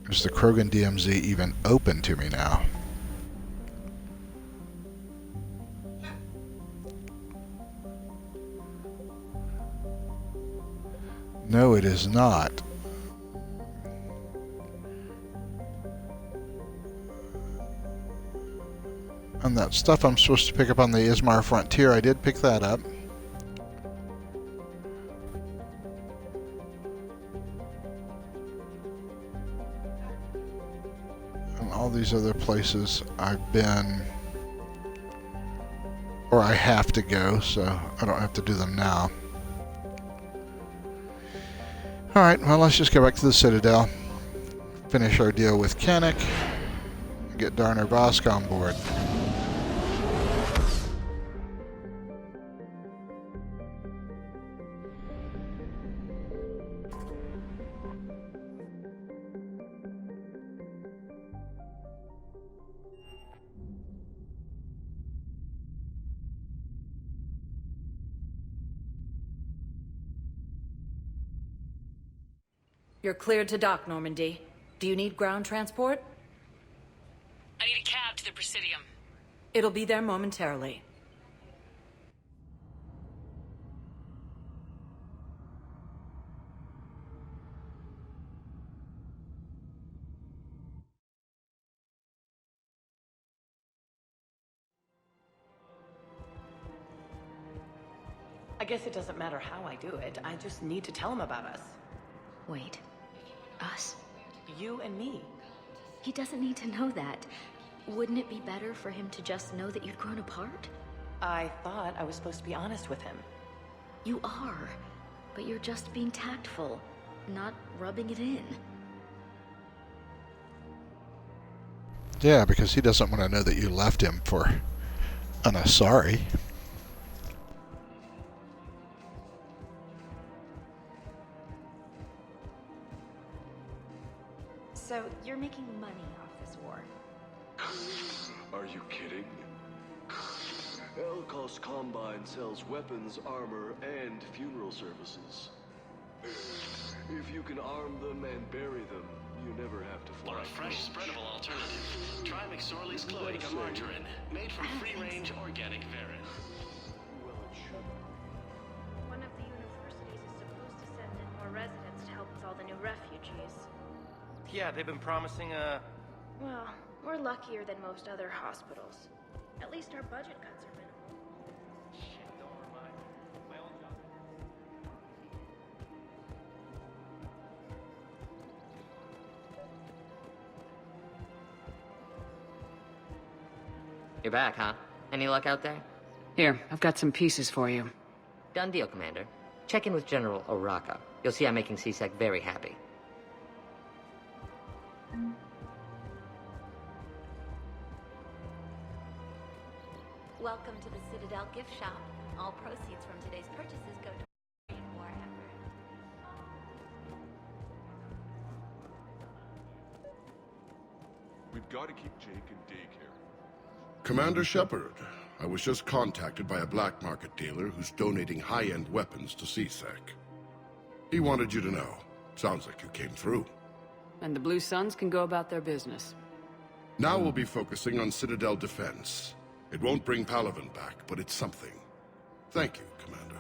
Is the Krogan DMZ even open to me now? No, it is not. And that stuff I'm supposed to pick up on the Ismar Frontier, I did pick that up. All these other places I've been, or I have to go, so I don't have to do them now. Alright, well, let's just go back to the Citadel, finish our deal with Kennick, and get Darner Vosk on board. You're cleared to dock, Normandy. Do you need ground transport? I need a cab to the Presidium. It'll be there momentarily. I guess it doesn't matter how I do it. I just need to tell him about us. Wait. Us? You and me. He doesn't need to know that. Wouldn't it be better for him to just know that you'd grown apart? I thought I was supposed to be honest with him. You are, but you're just being tactful, not rubbing it in. Yeah, because he doesn't want to know that you left him for an Asari. So, you're making money off this war? Are you kidding? Elkos Combine sells weapons, armor, and funeral services. If you can arm them and bury them, you never have to fly. Or a fresh, spreadable alternative. Try McSorley's Cloaca margarine, made from free-range organic verin. One of the universities is supposed to send in more residents to help with all the new refugees. Yeah, they've been promising Well, we're luckier than most other hospitals. At least our budget cuts are minimal. Shit, don't remind me. My own job. You're back, huh? Any luck out there? Here, I've got some pieces for you. Done deal, Commander. Check in with General Oraka. You'll see I'm making C-Sec very happy. Welcome to the Citadel gift shop. All proceeds from today's purchases go to war effort. We've got to keep Jake in daycare. Commander Shepard, I was just contacted by a black market dealer who's donating high-end weapons to C-Sec. He wanted you to know. Sounds like you came through. And the Blue Suns can go about their business. Now we'll be focusing on Citadel defense. It won't bring Palaven back, but it's something. Thank you, Commander.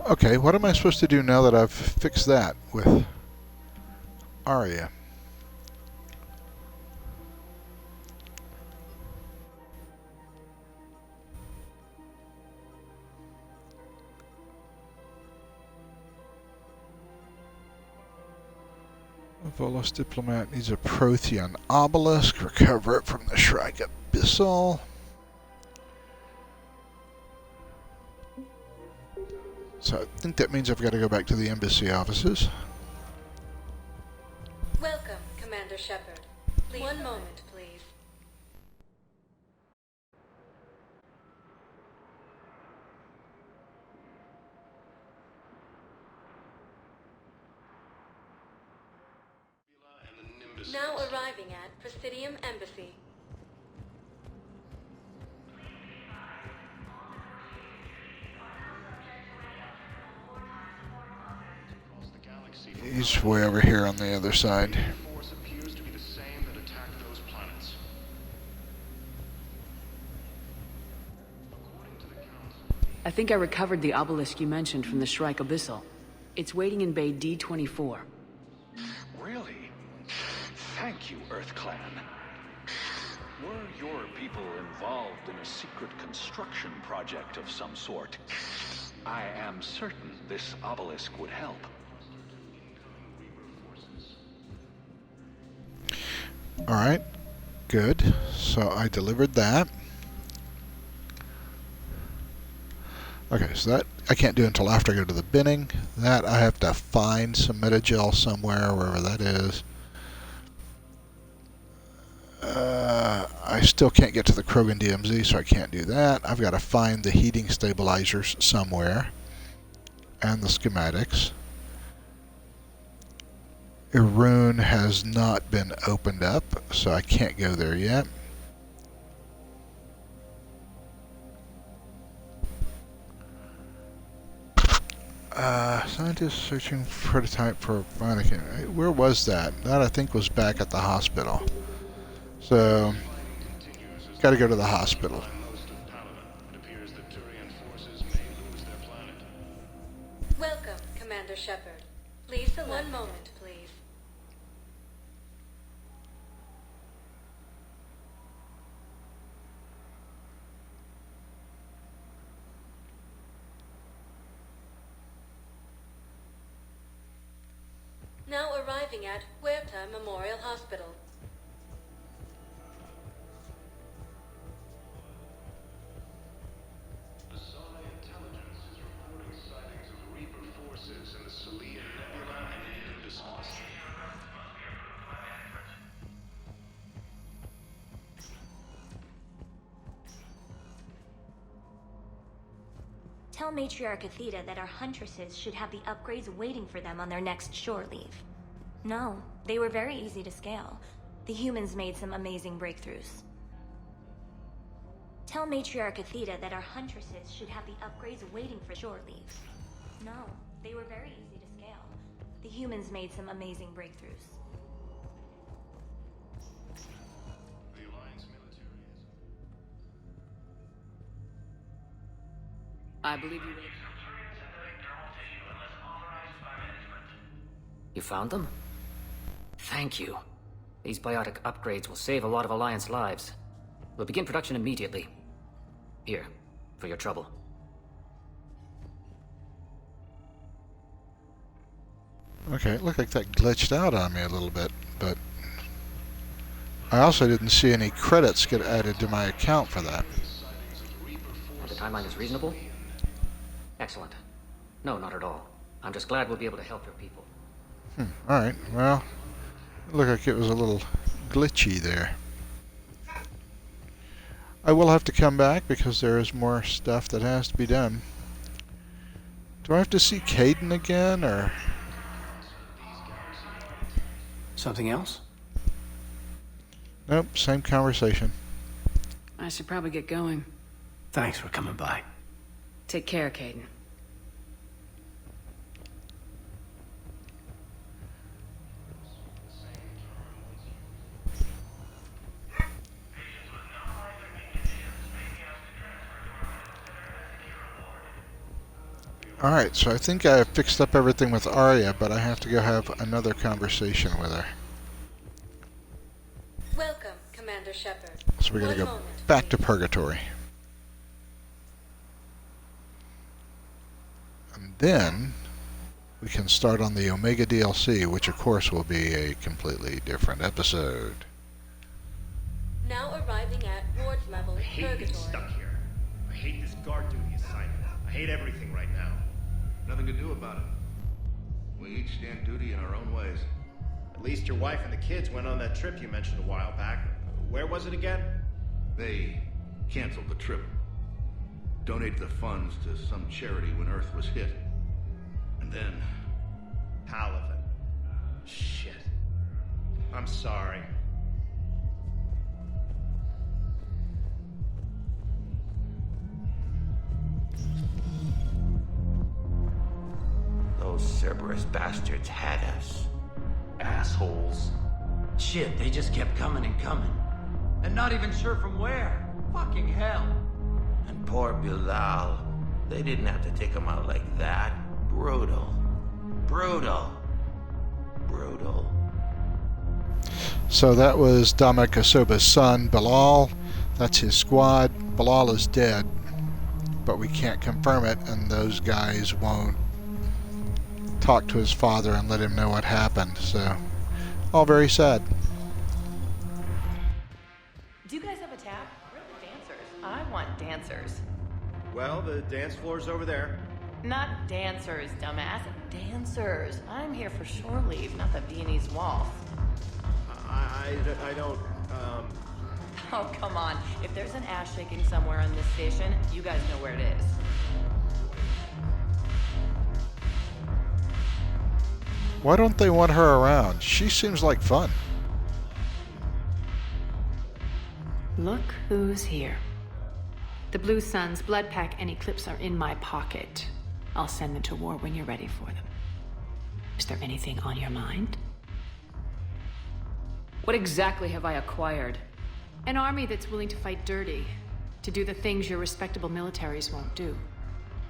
Okay, what am I supposed to do now that I've fixed that with Arya? A Volos diplomat needs a Prothean obelisk. Recover it from the Shrike Abyssal. So I think that means I've got to go back to the embassy offices. Welcome, Commander Shepard. One moment, please. Now arriving at Presidium Embassy. He's way over here on the other side. Force appears to be the same that attacked those planets. I think I recovered the obelisk you mentioned from the Shrike Abyssal. It's waiting in Bay D-24. Really? Thank you, Earth Clan. Were your people involved in a secret construction project of some sort, I am certain this obelisk would help. Alright, good. So I delivered that. Okay, so that I can't do until after I go to the binning. That I have to find some metagel somewhere, wherever that is. I still can't get to the Krogan DMZ, so I can't do that. I've got to find the heating stabilizers somewhere. And the schematics. Irun has not been opened up, so I can't go there yet. Scientists searching prototype for bionic. Where was that? That I think was back at the hospital. So, got to go to the hospital. Welcome, Commander Shepard. Please select. One moment, please. Now arriving at Huerta Memorial Hospital. Tell Matriarch Athena that our huntresses should have the upgrades waiting for them on their next shore leave. No, they were very easy to scale. The humans made some amazing breakthroughs. Tell Matriarch Athena that our huntresses should have the upgrades waiting for shore leave. No, they were very easy to scale. The humans made some amazing breakthroughs. I believe you. You found them? Thank you. These biotic upgrades will save a lot of Alliance lives. We'll begin production immediately. Here, for your trouble. Okay, it looked like that glitched out on me a little bit, but I also didn't see any credits get added to my account for that. The timeline is reasonable? Excellent. No, not at all. I'm just glad we'll be able to help your people. Alright, well, it looked like it was a little glitchy there. I will have to come back because there is more stuff that has to be done. Do I have to see Caden again, or...? Something else? Nope, same conversation. I should probably get going. Thanks for coming by. Take care, Caden. Alright, so I think I have fixed up everything with Arya, but I have to go have another conversation with her. Welcome, Commander Shepard. So we're going to go back to Purgatory. And then we can start on the Omega DLC, which of course will be a completely different episode. Now arriving at Ward's level, I hate being stuck here. I hate this guard duty assignment. I hate everything right now. Nothing to do about it. We each stand duty in our own ways. At least your wife and the kids went on that trip you mentioned a while back. Where was it again? They canceled the trip. Donated the funds to some charity when Earth was hit. And then... Palavin. Shit. I'm sorry. Those Cerberus bastards had us. Assholes. Shit, they just kept coming and coming. And not even sure from where. Fucking hell. And poor Bilal. They didn't have to take him out like that. Brutal. Brutal. Brutal. So that was Damek Asoba's son, Bilal. That's his squad. Bilal is dead, but we can't confirm it, and those guys won't talk to his father and let him know what happened. So, all very sad. Do you guys have a tap? Where are the dancers? I want dancers. Well, the dance floor's over there. Not dancers, dumbass. Dancers. I'm here for shore leave, not the Viennese waltz. I don't, Oh, come on. If there's an ass shaking somewhere on this station, you guys know where it is. Why don't they want her around? She seems like fun. Look who's here. The Blue Suns, Blood Pack, and Eclipse are in my pocket. I'll send them to war when you're ready for them. Is there anything on your mind? What exactly have I acquired? An army that's willing to fight dirty, to do the things your respectable militaries won't do.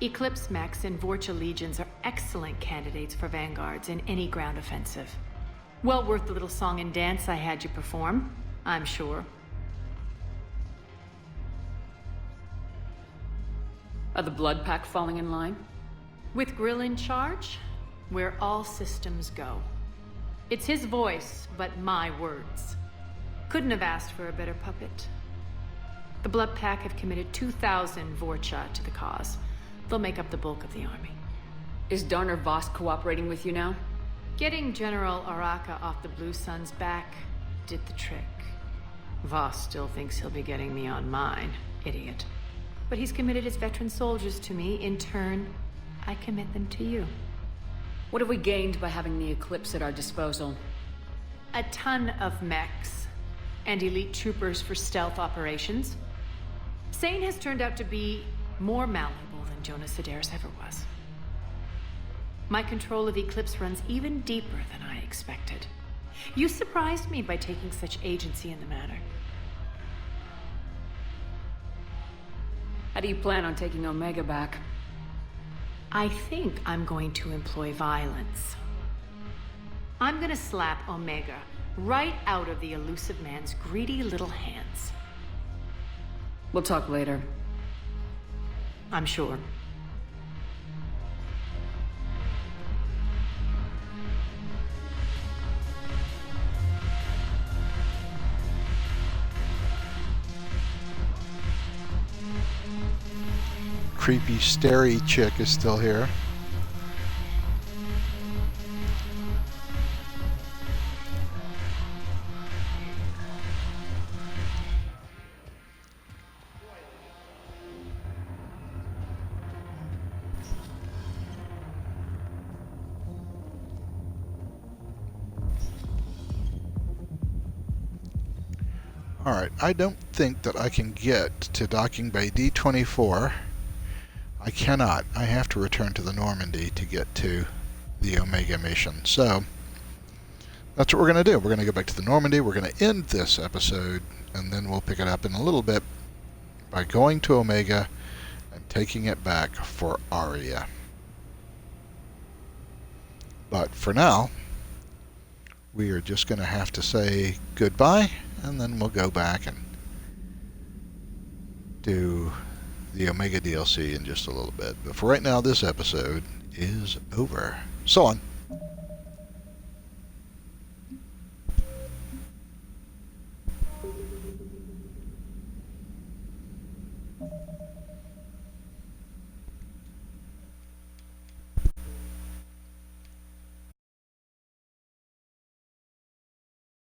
Eclipse Mechs and Vorcha Legions are excellent candidates for vanguards in any ground offensive. Well worth the little song and dance I had you perform, I'm sure. Are the Blood Pack falling in line? With Grill in charge, where all systems go. It's his voice, but my words. Couldn't have asked for a better puppet. The Blood Pack have committed 2,000 Vorcha to the cause. They'll make up the bulk of the army. Is Darner Voss cooperating with you now? Getting General Araka off the Blue Sun's back did the trick. Voss still thinks he'll be getting me on mine, idiot. But he's committed his veteran soldiers to me. In turn, I commit them to you. What have we gained by having the Eclipse at our disposal? A ton of mechs and elite troopers for stealth operations. Sane has turned out to be more malleable than Jonas Sedaris ever was. My control of Eclipse runs even deeper than I expected. You surprised me by taking such agency in the matter. How do you plan on taking Omega back? I think I'm going to employ violence. I'm gonna slap Omega right out of the elusive man's greedy little hands. We'll talk later. I'm sure. creepy, starey chick is still here. Alright, I don't think that I can get to docking bay D24. I cannot. I have to return to the Normandy to get to the Omega mission. So, that's what we're going to do. We're going to go back to the Normandy, we're going to end this episode, and then we'll pick it up in a little bit by going to Omega and taking it back for Aria. But for now, we are just going to have to say goodbye, and then we'll go back and do the Omega DLC in just a little bit. But for right now, this episode is over. So long.